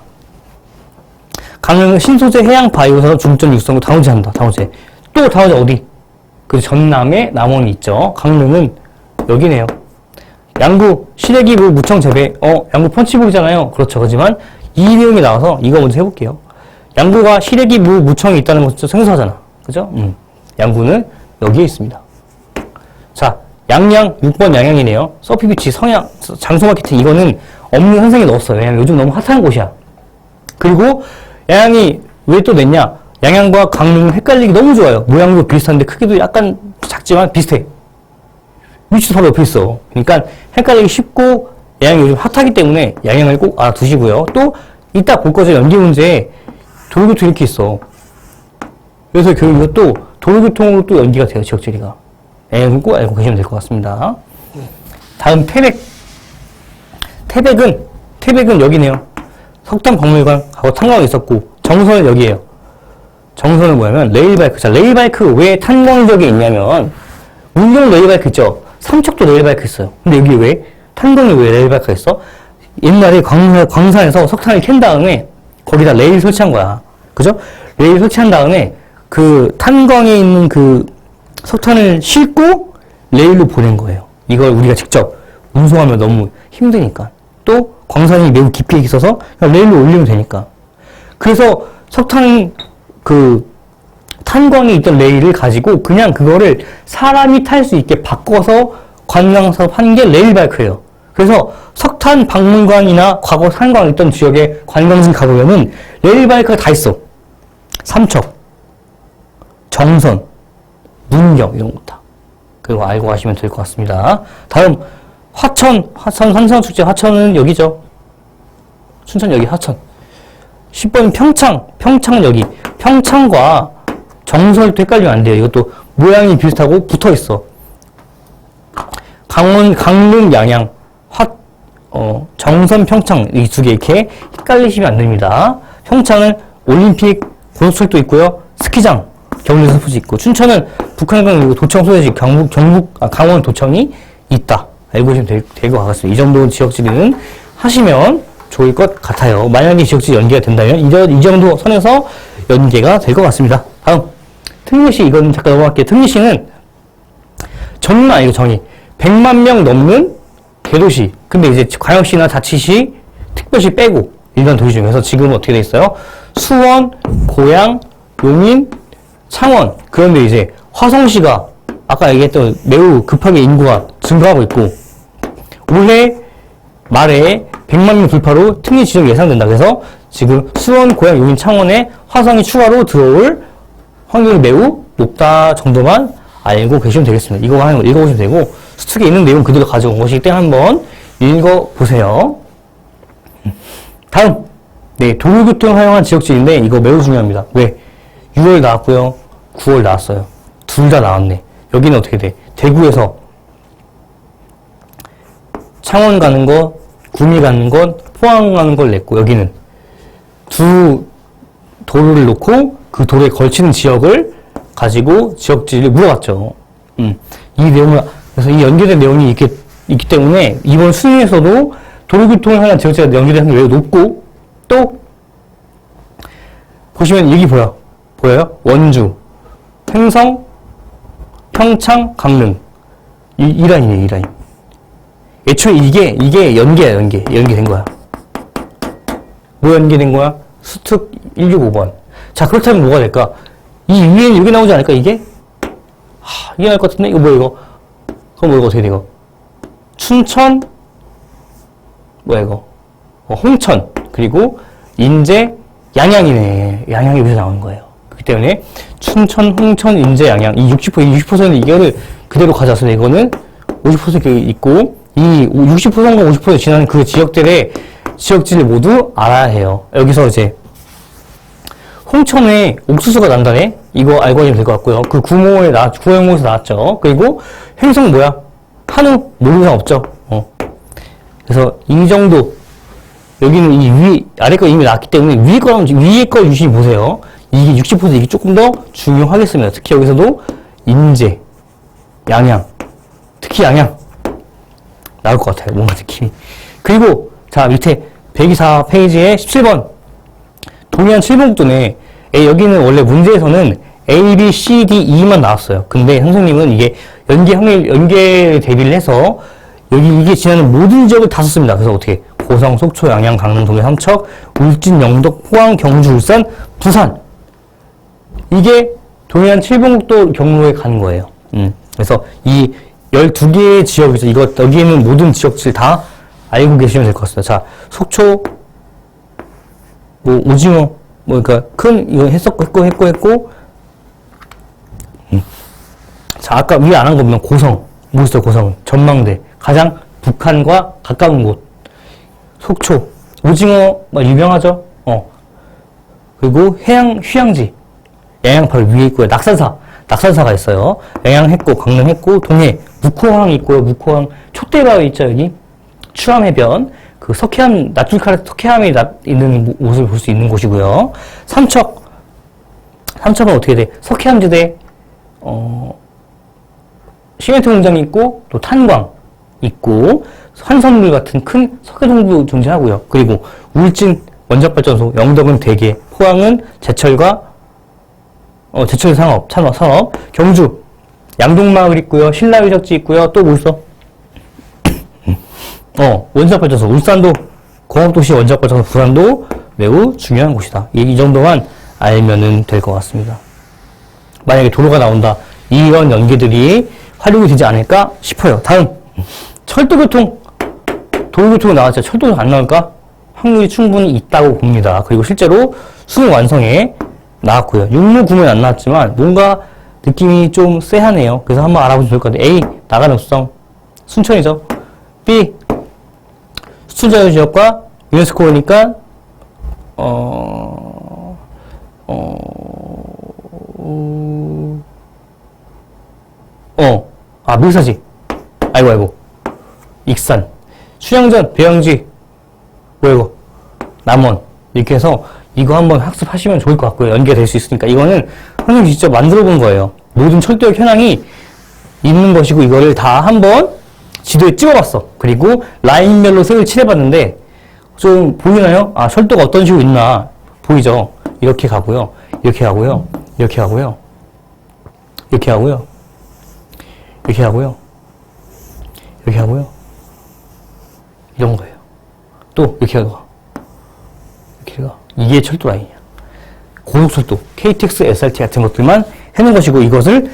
강릉은 신소재 해양 바이오산업 중점 육성으로 다우제한다. 다우제. 또 다우제 어디? 그 전남에 남원이 있죠. 강릉은 여기네요. 양구 시래기부 무청 재배. 양구 펀치북이잖아요. 그렇죠. 하지만 이 내용이 나와서 이거 먼저 해볼게요. 양구가 시래기 무청이 있다는 것도 생소하잖아. 그죠? 양구는 여기에 있습니다. 자, 양양, 6번 양양이네요. 서피비치, 성양, 장소 마케팅, 이거는 없는 현상에 넣었어요. 왜냐면 요즘 너무 핫한 곳이야. 그리고 양양이 왜 또 냈냐? 양양과 강릉은 헷갈리기 너무 좋아요. 모양도 비슷한데 크기도 약간 작지만 비슷해. 위치도 바로 옆에 있어. 그러니까 헷갈리기 쉽고 양양이 요즘 핫하기 때문에 양양을 꼭 알아두시고요. 또 이따 볼 거죠. 연기 문제에 도로교통 이렇게 있어. 그래서 결국 이것도 도로교통으로 또 연기가 돼요, 지역지리가. 이건 꼭 알고 계시면 될 것 같습니다. 다음 태백. 태백은 여기네요. 석탄박물관하고 탄광이 있었고, 정선은 여기에요. 정선은 뭐냐면, 레일바이크. 자, 레일바이크 왜 탄광 지역에 있냐면, 문경 레일바이크 있죠? 삼척도 레일바이크 있어요. 근데 여기 왜? 탄광에 왜 레일바이크가 있어? 옛날에 광산에서 석탄을 캔 다음에, 거기다 레일 설치한 거야. 그죠? 레일 설치한 다음에 그 탄광에 있는 그 석탄을 싣고 레일로 보낸 거예요. 이걸 우리가 직접 운송하면 너무 힘드니까. 또 광산이 매우 깊이 있어서 그냥 레일로 올리면 되니까. 그래서 석탄 그 탄광이 있던 레일을 가지고 그냥 그거를 사람이 탈 수 있게 바꿔서 관광사업 한 게 레일바이크예요. 그래서 석탄 박물관이나 과거 탄광 있던 지역에 관광지 가보면은 레일바이크가 다 있어. 삼척, 정선, 문경 이런 거 다. 그리고 알고 가시면 될 것 같습니다. 다음 화천 산성축제 화천은 여기죠. 춘천 여기 화천. 10번 평창 여기. 평창과 정설도 헷갈리면 안 돼요. 이것도 모양이 비슷하고 붙어 있어. 강릉 양양, 정선 평창 이 두 개 이렇게 헷갈리시면 안 됩니다. 평창은 올림픽 고속철도 있고요. 스키장, 겨울 스포츠 있고, 춘천은 북한강 도청 소재지 강원 도청이 있다. 알고 계시면 될 것 같습니다. 이 정도 지역지리는 하시면 좋을 것 같아요. 만약에 지역지리 연계가 된다면 이 정도 선에서 연계가 될 것 같습니다. 다음 특례시, 이건 잠깐 넘어갈게요. 특례시는 정말 아니고 정의 100만 명 넘는 대도시. 근데 이제 광역시나 자치시, 특별시 빼고 일반 도시 중에서 지금 어떻게 돼 있어요? 수원, 고양, 용인, 창원. 그런데 이제 화성시가 아까 얘기했던 매우 급하게 인구가 증가하고 있고 올해 말에 100만 명 돌파로 특례 지정이 예상된다. 그래서 지금 수원, 고양, 용인, 창원에 화성이 추가로 들어올 확률이 매우 높다 정도만 알고 계시면 되겠습니다. 이거 하는 거 읽어보시면 되고 수특에 있는 내용 그대로 가져온 것이기 때문에 한번 읽어보세요. 다음, 네, 도로교통 사용한 지역지인데 이거 매우 중요합니다. 왜? 6월 나왔고요. 9월 나왔어요. 둘 다 나왔네. 여기는 어떻게 돼? 대구에서 창원 가는 거, 구미 가는 건, 포항 가는 걸 냈고 여기는 두 도로를 놓고 그 도로에 걸치는 지역을 가지고 지역지를 물어봤죠. 이 내용을, 그래서 이 연계된 내용이 있기 때문에 이번 수능에서도 도로교통을 하는 지역지가 연계된 게 매우 높고 또 보시면 여기 보여요? 원주, 횡성, 평창, 강릉 이 라인이에요. 이 라인. 애초에 이게 연계된 거야. 뭐 연계된 거야? 수특 165번. 자, 그렇다면 뭐가 될까? 이 위에는 여기 나오지 않을까, 이게? 이게 나올 것 같은데? 이거 뭐야, 이거? 그럼 뭐, 이거 어떻게 돼, 이거? 춘천, 뭐야, 이거? 홍천, 그리고 인제, 양양이네. 양양이 여기서 나오는 거예요. 그렇기 때문에, 춘천, 홍천, 인제, 양양. 이 60% 이거를 그대로 가져왔어요. 이거는 50% 있고, 이 60%과 50% 지나는 그 지역들의 지역지를 모두 알아야 해요. 여기서 이제, 홍천에 옥수수가 난다네? 이거 알고 하시면 될 것 같고요. 그 구호영모에서 나왔죠. 그리고 횡성 뭐야? 한우 모르는 사람 없죠. 그래서 이 정도, 여기는 이 아래 거 이미 나왔기 때문에 위에 거 유심히 보세요. 이게 60% 이게 조금 더 중요하겠습니다. 특히 여기서도 인제, 양양, 특히 양양 나올 것 같아요. 뭔가 느낌이. 그리고 자 밑에 124페이지에 17번 동해안 칠봉도네. 여기는 원래 문제에서는 A, B, C, D, E만 나왔어요. 근데 선생님은 이게 연계 대비를 해서 여기 이게 지나는 모든 지역을 다 썼습니다. 그래서 어떻게 고성, 속초, 양양, 강릉, 동해, 삼척, 울진, 영덕, 포항, 경주, 울산, 부산 이게 동해안 칠봉도 경로에 가는 거예요. 그래서 이 12개의 지역에서 여기에는 모든 지역들 다 알고 계시면 될 것 같습니다. 자, 속초 뭐 오징어 그러니까 큰 이거 했고 자 아까 위에 안 한 거 보면 고성 뭐 있어요? 고성 전망대 가장 북한과 가까운 곳 속초 오징어 유명하죠? 그리고 휴양지 양양 바로 위에 있고요. 낙산사가 있어요. 양양 했고 강릉 했고 동해 묵호항이 있고요. 묵호항 촛대바위 있죠 여기 추암해변 그 석회암, 나툴카레 석회암이 있는 곳을 볼 수 있는 곳이고요. 삼척은 어떻게 돼? 석회암지대, 시멘트 공장이 있고, 또 탄광 있고, 환선물 같은 큰 석유동도 존재하고요. 그리고 울진 원자발전소, 영덕은 대게, 포항은 제철과 제철 산업, 경주, 양동마을 있고요. 신라유적지 있고요. 또 뭐 있어? 원자발전소, 울산도 공업도시 원자발전소 부산도 매우 중요한 곳이다. 이 정도만 알면은 될 것 같습니다. 만약에 도로가 나온다. 이런 연계들이 활용이 되지 않을까 싶어요. 다음, 철도교통. 도로교통이 나왔죠. 철도가 안 나올까? 확률이 충분히 있다고 봅니다. 그리고 실제로 수능 완성에 나왔고요. 육로 구면 안 나왔지만 뭔가 느낌이 좀 쎄하네요. 그래서 한번 알아보시면 좋을 것 같아요. A. 나가능성. 순천이죠. B. 수출자유지역과 유네스코니까 밀사지. 아이고. 익산. 춘향전, 배영지. 뭐야, 이거? 남원. 이렇게 해서 이거 한번 학습하시면 좋을 것 같고요. 연계될 수 있으니까. 이거는 선생님이 직접 만들어 본 거예요. 모든 철도역 현황이 있는 것이고, 이거를 다 한번 지도에 찍어봤어. 그리고 라인별로 색을 칠해봤는데, 좀 보이나요? 철도가 어떤 식으로 있나. 보이죠? 이렇게 가고요. 이렇게 가고요. 이렇게 가고요. 이렇게 가고요. 이렇게 가고요. 이렇게 하고요. 이런 거예요. 또 이렇게 가. 이렇게 가. 이게 철도 라인이야. 고속철도, KTX, SRT 같은 것들만 해놓은 것이고 이것을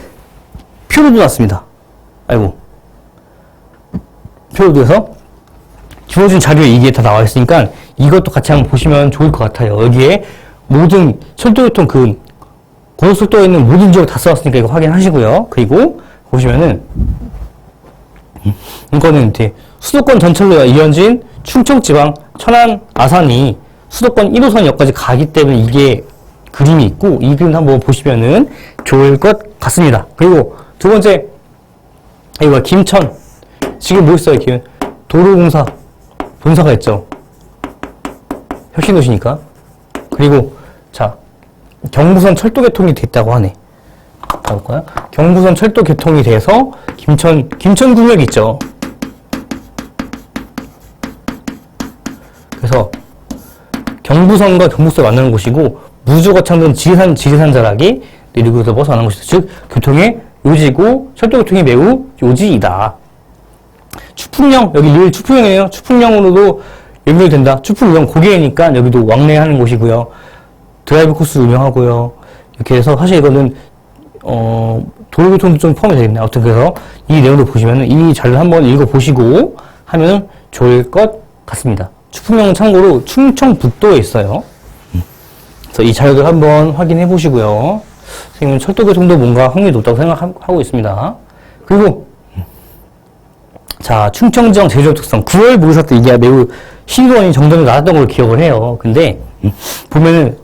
표로도 놨습니다. 아이고. 표로도 해서 주어진 자료에 이게 다 나와 있으니까 이것도 같이 한번 보시면 좋을 것 같아요. 여기에 모든 철도교통 고속속도에 있는 모든 지역 다 써왔으니까 이거 확인하시고요. 그리고 보시면은 이거는 이제 수도권 전철로가 이어진 충청지방 천안 아산이 수도권 1호선역까지 가기 때문에 이게 그림이 있고 이 그림 한번 보시면은 좋을 것 같습니다. 그리고 두 번째 이거 김천 지금 뭐 있어요? 지금 도로공사 본사가 있죠. 혁신도시니까. 그리고 자 경부선 철도개통이 됐다고 하네. 볼까요? 경부선 철도 개통이 돼서 김천구역 있죠. 그래서 경부선과 경부선을 만나는 곳이고 무주거창동 지리산 자락이 내륙에서 벗어나는 곳이다. 즉 교통의 요지고 철도 교통이 매우 요지이다. 추풍령 여기 늘 추풍령이에요. 추풍령으로도 연결된다. 추풍령 고개니까 여기도 왕래하는 곳이고요. 드라이브 코스 유명하고요. 이렇게 해서 사실 이거는 도로교통도 좀 포함이 되겠네요. 아무튼 그래서 이 내용도 보시면은 이 자료를 한번 읽어보시고 하면 좋을 것 같습니다. 추풍령은 참고로 충청북도에 있어요. 그래서 이 자료들 한번 확인해 보시고요. 선생님은 철도교통도 뭔가 확률이 높다고 생각하고 있습니다. 그리고 자 충청지방 제주도 특성 9월 모의사 때 이게 매우 시의원이 정전이 나왔던 걸 기억을 해요. 근데 보면은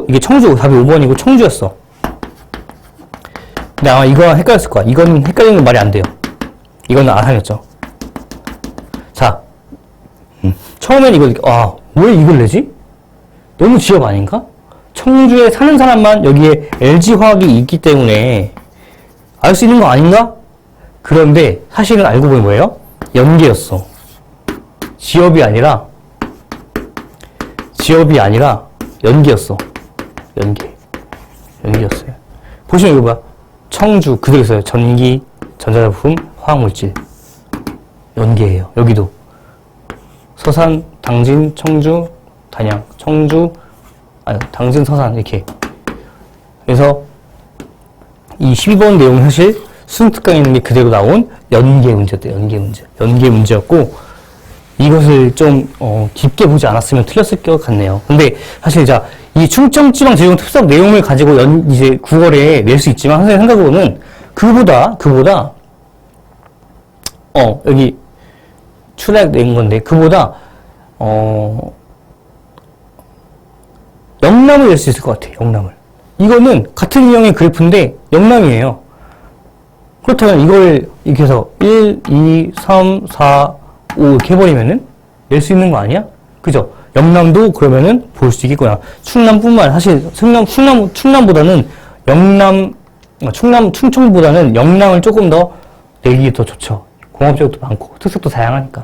이게 청주 답이 5번이고 청주였어. 근데 아마 이거랑 헷갈렸을 거야. 이거는 헷갈리는 건 말이 안 돼요. 이거는 아산이었죠. 자, 처음엔 왜 이걸 내지? 너무 지역 아닌가? 청주에 사는 사람만 여기에 LG화학이 있기 때문에 알 수 있는 거 아닌가? 그런데 사실은 알고 보니 뭐예요? 연계였어. 지역이 아니라 연계였어. 연계였어요. 보시면 이거 뭐야? 청주 그대로 있어요. 전기, 전자제품, 화학물질. 연계예요. 여기도 서산, 당진, 청주, 단양, 당진, 서산 이렇게. 그래서 이 12번 내용이 사실 수능특강에 있는 게 그대로 나온 연계 문제였대요. 연계 문제였고 이것을 좀 깊게 보지 않았으면 틀렸을 것 같네요. 근데 사실 이 충청지방재정 특석 내용을 가지고 이제 9월에 낼 수 있지만 선생님 생각으로는 그보다 여기 출약 낸 건데 그보다 영남을 낼 수 있을 것 같아요. 영남을. 이거는 같은 유형의 그래프인데 영남이에요. 그렇다면 이걸 이렇게 해서 1, 2, 3, 4, 5 이렇게 해버리면은 낼 수 있는 거 아니야? 그죠? 영남도 그러면은 볼 수 있겠구나. 충남뿐만 사실 충남보다는 충청보다는 영남을 조금 더 내기 더 좋죠. 공업지역도 많고 특색도 다양하니까.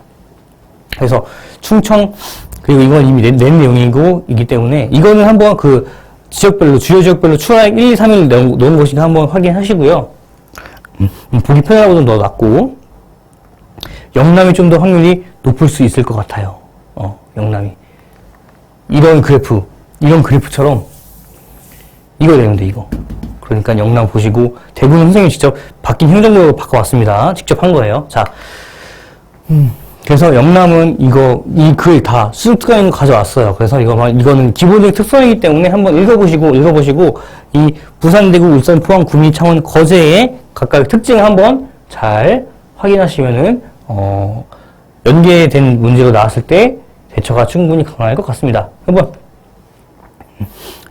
그래서 충청 그리고 이건 이미 낸 내용이기 때문에 이거는 한번 지역별로, 주요 지역별로 추라액 1, 2, 3을 넣은 것인가 한번 확인하시고요. 보기 편하라고 좀 넣어놨고, 영남이 좀 더 확률이 높을 수 있을 것 같아요. 영남이. 이런 그래프처럼, 이거 되는데, 이거. 그러니까 영남 보시고, 대부분 선생님이 직접 바뀐 행정구역으로 바꿔왔습니다. 직접 한 거예요. 자, 그래서 영남은 이 글 다 수능특강 있는 거 가져왔어요. 그래서 이거는 기본적인 특성이기 때문에 한번 읽어보시고, 이 부산, 대구, 울산, 포항, 구미, 창원, 거제의 각각의 특징을 한번 잘 확인하시면은, 연계된 문제로 나왔을 때 대처가 충분히 가능할 것 같습니다. 한번.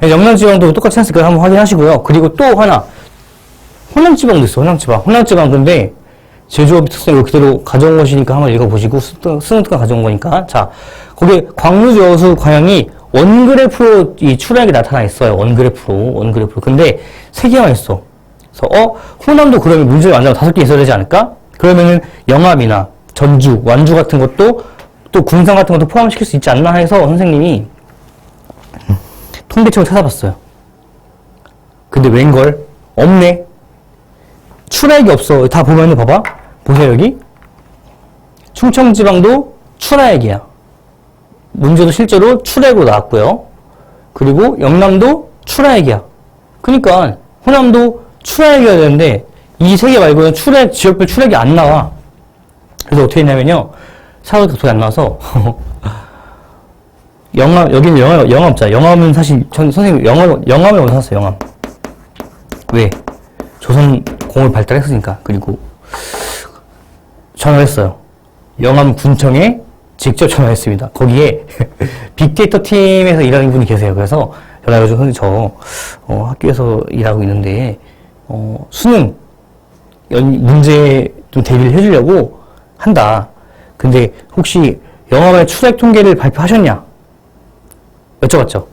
영남지방도 똑같이 했으니까 한번 확인하시고요. 그리고 또 하나. 호남지방도 있어, 호남지방. 근데 제조업 특성을 그대로 가져온 것이니까 한번 읽어보시고, 수능특강 가져온 거니까. 자, 거기에 광주, 여수, 광양이 원그래프로 이 출하액이 나타나 있어요. 원그래프로. 근데 3개만 있어. 그래서, 호남도 그러면 문제를 만들면 5개 있어야 되지 않을까? 그러면은 영암이나 전주, 완주 같은 것도 또 군산 같은 것도 포함시킬 수 있지 않나 해서 선생님이 통계책을 찾아봤어요. 근데 웬걸? 없네. 출하액이 없어. 다 보면은 봐봐. 보세요, 여기. 충청지방도 출하액이야. 문제도 실제로 출하액으로 나왔고요. 그리고 영남도 출하액이야. 그러니까 호남도 출하액이어야 되는데 이 3개 말고는 지역별 출하액이 안 나와. 그래서 어떻게 했냐면요. 사고가 도저히 안 나와서 여기는 영암 없잖아. 영암은 사실 선생님 영암을 원서 샀어요. 영암. 왜? 조선 공을 발달했으니까. 그리고 전화를 했어요. 영암 군청에 직접 전화했습니다. 거기에 빅데이터 팀에서 일하는 분이 계세요. 그래서 전화해가지고 선생님 저 학교에서 일하고 있는데 수능 문제 좀 대비를 해주려고 한다. 근데 혹시 영암의 출하액 통계를 발표하셨냐? 여쭤봤죠.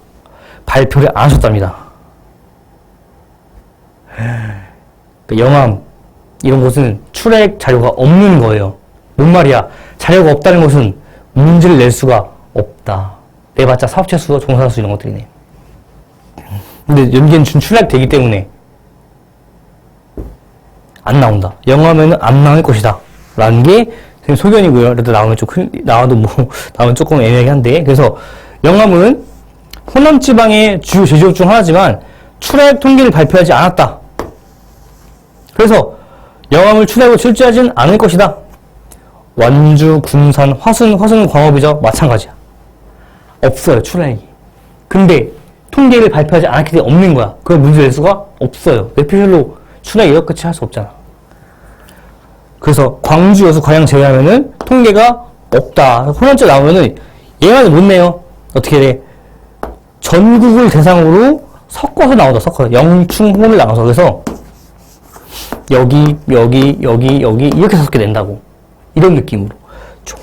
발표를 안 하셨답니다. 영암 이런 곳은 출하액 자료가 없는 거예요. 뭔 말이야? 자료가 없다는 것은 문제를 낼 수가 없다. 내봤자 사업체 수, 종사자 수 이런 것들이네. 근데 연기는 준 출하액 되기 때문에 안 나온다. 영암에는 안 나올 것이다. 라는 게 소견이고요. 그래도 나오면 조금 애매하긴 한데. 그래서 영암은 호남지방의 주요 제조업 중 하나지만 출하액 통계를 발표하지 않았다. 그래서 영암을 출하액으로 출제하진 않을 것이다. 완주, 군산, 화순은 광업이죠. 마찬가지야. 없어요, 출하액이. 근데 통계를 발표하지 않았기 때문에 없는 거야. 그걸 문제 낼 수가 없어요. 매표별로 출하액 이렇게 할 수 없잖아. 그래서 광주, 여수, 광양 제외하면은 통계가 없다. 호남자 나오면은 얘만 못 내요. 어떻게 돼? 전국을 대상으로 섞어서 나온다. 영충홍을 나눠서. 그래서 여기 이렇게 섞게 된다고. 이런 느낌으로.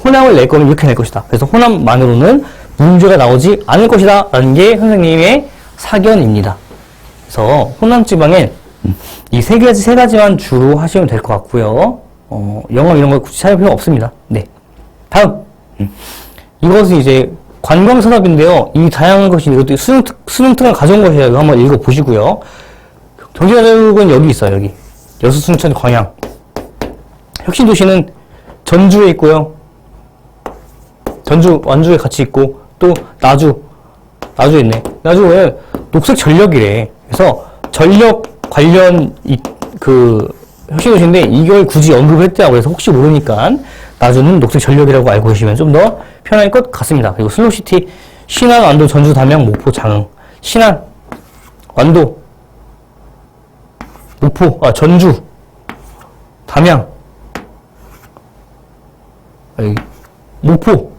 호남을 낼 거면 이렇게 낼 것이다. 그래서 호남만으로는 문제가 나오지 않을 것이다. 라는 게 선생님의 사견입니다. 그래서 호남지방엔 이 세 가지만 주로 하시면 될 것 같고요. 영어 이런 거 굳이 찾을 필요 없습니다. 네. 다음. 이것은 이제 관광산업인데요. 이 다양한 것이 이것도 수능특강 가져온 것이에요. 이거 한번 읽어보시고요. 경제자료국은 여기 있어요. 여기. 여수, 순천, 광양. 혁신도시는 전주에 있고요. 완주에 같이 있고, 또 나주에 있네. 나주에 녹색 전력이래. 그래서 전력 관련 혁신도시인데 이걸 굳이 언급을 했더라고요. 그래서 혹시 모르니까 나주는 녹색 전력이라고 알고 계시면 좀 더 편할 것 같습니다. 그리고 슬로시티 신안, 완도, 전주, 담양, 목포, 장흥. 신안, 완도, 목포, 전주, 담양, 여기, 목포,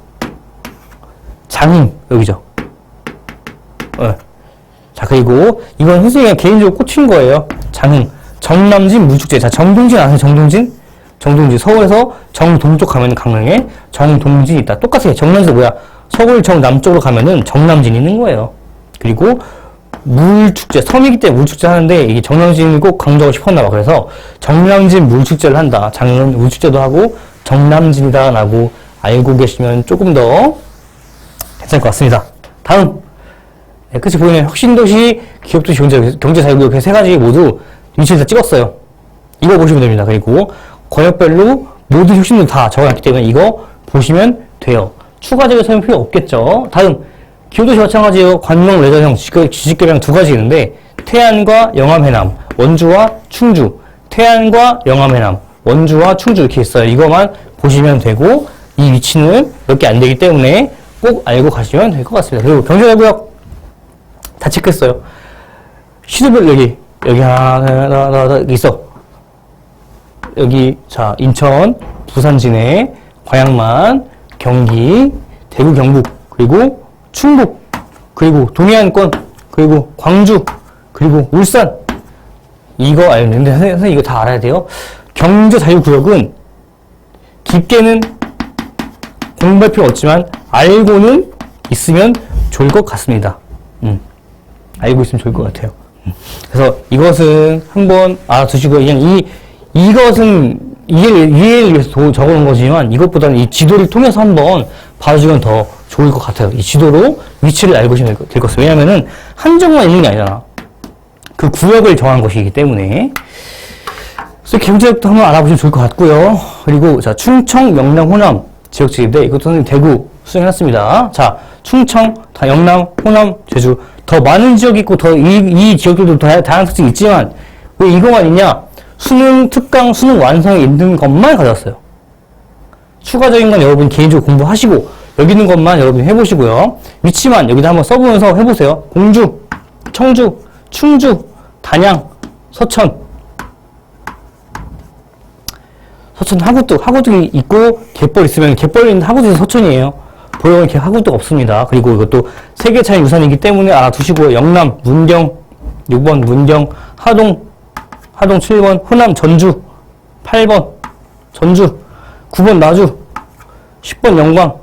장흥, 여기죠. 자, 그리고 이건 선생님이 개인적으로 꽂힌 거예요. 장흥, 정남진 물축제. 자, 정동진 아세요? 정동진? 서울에서 정동쪽 가면 강릉에 정동진이 있다. 똑같아요. 정남진 뭐야? 서울 정남쪽으로 가면은 정남진이 있는 거예요. 그리고 물축제, 섬이기 때문에 물축제 하는데 이게 정남진을 꼭 강조하고 싶었나 봐. 그래서 정남진 물축제를 한다. 장흥은 물축제도 하고 정남진이다 라고 알고 계시면 조금 더 괜찮을 것 같습니다. 다음. 네, 끝이 보이는 혁신도시, 기업도시, 경제자유구역 세 가지 모두 위치를 다 찍었어요. 이거 보시면 됩니다. 그리고 권역별로 모든 혁신도 다 적어놨기 때문에 이거 보시면 돼요. 추가적인 설명 필요 없겠죠. 다음, 기업도시 마찬가지예요. 관광, 레저형, 지식개발 두 가지 있는데 태안과 영암, 해남, 원주와 충주, 태안과 영암, 해남, 원주와 충주 이렇게 있어요. 이거만 보시면 되고 이 위치는 몇 개 안 되기 때문에 꼭 알고 가시면 될 것 같습니다. 그리고 경제자유구역 다 체크했어요. 시도별 여기 하나 있어. 여기 자 인천, 부산 진해, 광양만, 경기, 대구 경북, 그리고 충북, 그리고 동해안권, 그리고 광주, 그리고 울산. 이거 알는데 선생님 이거 다 알아야 돼요. 경제자유구역은 깊게는 공부할 필요 없지만 알고는 있으면 좋을 것 같습니다. 알고 있으면 좋을 것 같아요. 그래서 이것은 한번 알아두시고 그냥 이것은 이해를 위해서 적어놓은 거지만 이것보다는 이 지도를 통해서 한번 봐주시면 더 좋을 것 같아요. 이 지도로 위치를 알고 계시면 될 것 같아요. 왜냐면은 한정만 있는 게 아니잖아. 그 구역을 정한 것이기 때문에. 그래서 경제적도 한번 알아보시면 좋을 것 같고요. 그리고 자 충청, 영남, 호남 지역들인데 이것도 선생님 대구 수정해놨습니다. 자 충청, 영남, 호남, 제주 더 많은 지역이 있고 더 이 지역들도 더 다양한 특징이 있지만 왜 이거만 있냐? 수능 특강, 수능 완성에 있는 것만 가져왔어요. 추가적인 건 여러분 개인적으로 공부하시고 여기 있는 것만 여러분 해보시고요. 위치만 여기다 한번 써보면서 해보세요. 공주, 청주, 충주, 단양, 서천. 서천 하구뚝이 있고 갯벌 있으면 갯벌 있는 하구뚝이 서천이에요. 보령은 하구뚝 없습니다. 그리고 이것도 세계차의 유산이기 때문에 알아두시고요. 영남, 문경, 6번 문경, 하동 7번, 호남 전주 8번 전주, 9번 나주, 10번 영광,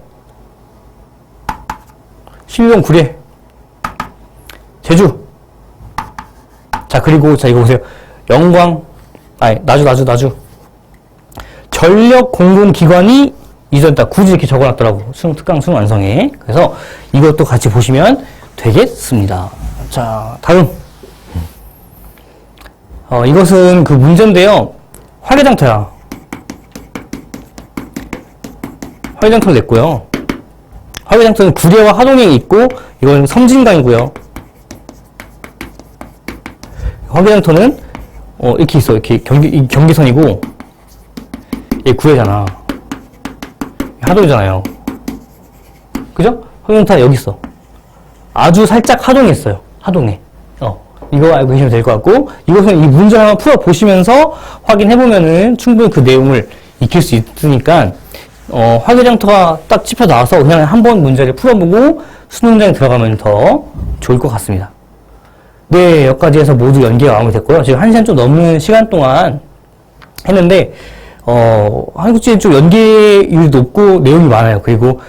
11번 구례, 제주. 자 그리고 자 이거 보세요. 영광, 나주. 전력 공공기관이 이전다. 굳이 이렇게 적어놨더라고. 수능 특강 수능 완성에. 그래서 이것도 같이 보시면 되겠습니다. 자 다음. 이것은 그 문제인데요. 화개장터야. 화개장터를 냈고요. 화개장터는 구례와 하동에 있고 이건 섬진강이고요. 화개장터는 이렇게 있어. 이렇게 경기선이고 얘 구례잖아. 하동이잖아요. 그죠? 화개장터 여기 있어. 아주 살짝 하동에 있어요. 하동에. 이거 알고 계시면 될 것 같고, 이것은 이 문제 하나 풀어보시면서 확인해보면은 충분히 그 내용을 익힐 수 있으니까, 화개장터가 딱 짚어 나와서 그냥 한번 문제를 풀어보고 수능장에 들어가면 더 좋을 것 같습니다. 네, 여기까지 해서 모두 연계가 마무리됐고요. 지금 1시간 좀 넘는 시간 동안 했는데, 한국지는 좀 연계율이 높고 내용이 많아요. 그리고,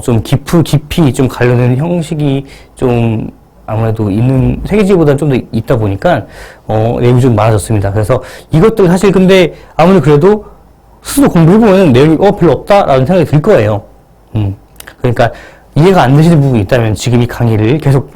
좀 깊이 좀 가려는 형식이 좀 아무래도 있는 세계지보다 좀 더 있다 보니까 내용이 좀 많아졌습니다. 그래서 이것들 사실 근데 아무리 그래도 스스로 공부해보면 내용이 별로 없다라는 생각이 들 거예요. 그러니까 이해가 안 되시는 부분이 있다면 지금 이 강의를 계속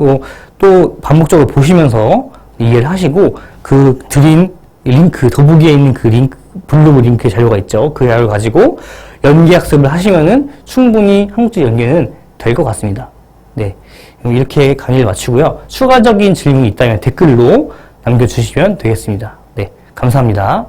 또 반복적으로 보시면서 이해를 하시고 그 드린 링크 더보기에 있는 그 링크 블로그 링크 자료가 있죠. 그 자료를 가지고 연계 학습을 하시면은 충분히 한국지 연계는 될 것 같습니다. 네. 이렇게 강의를 마치고요. 추가적인 질문이 있다면 댓글로 남겨주시면 되겠습니다. 네. 감사합니다.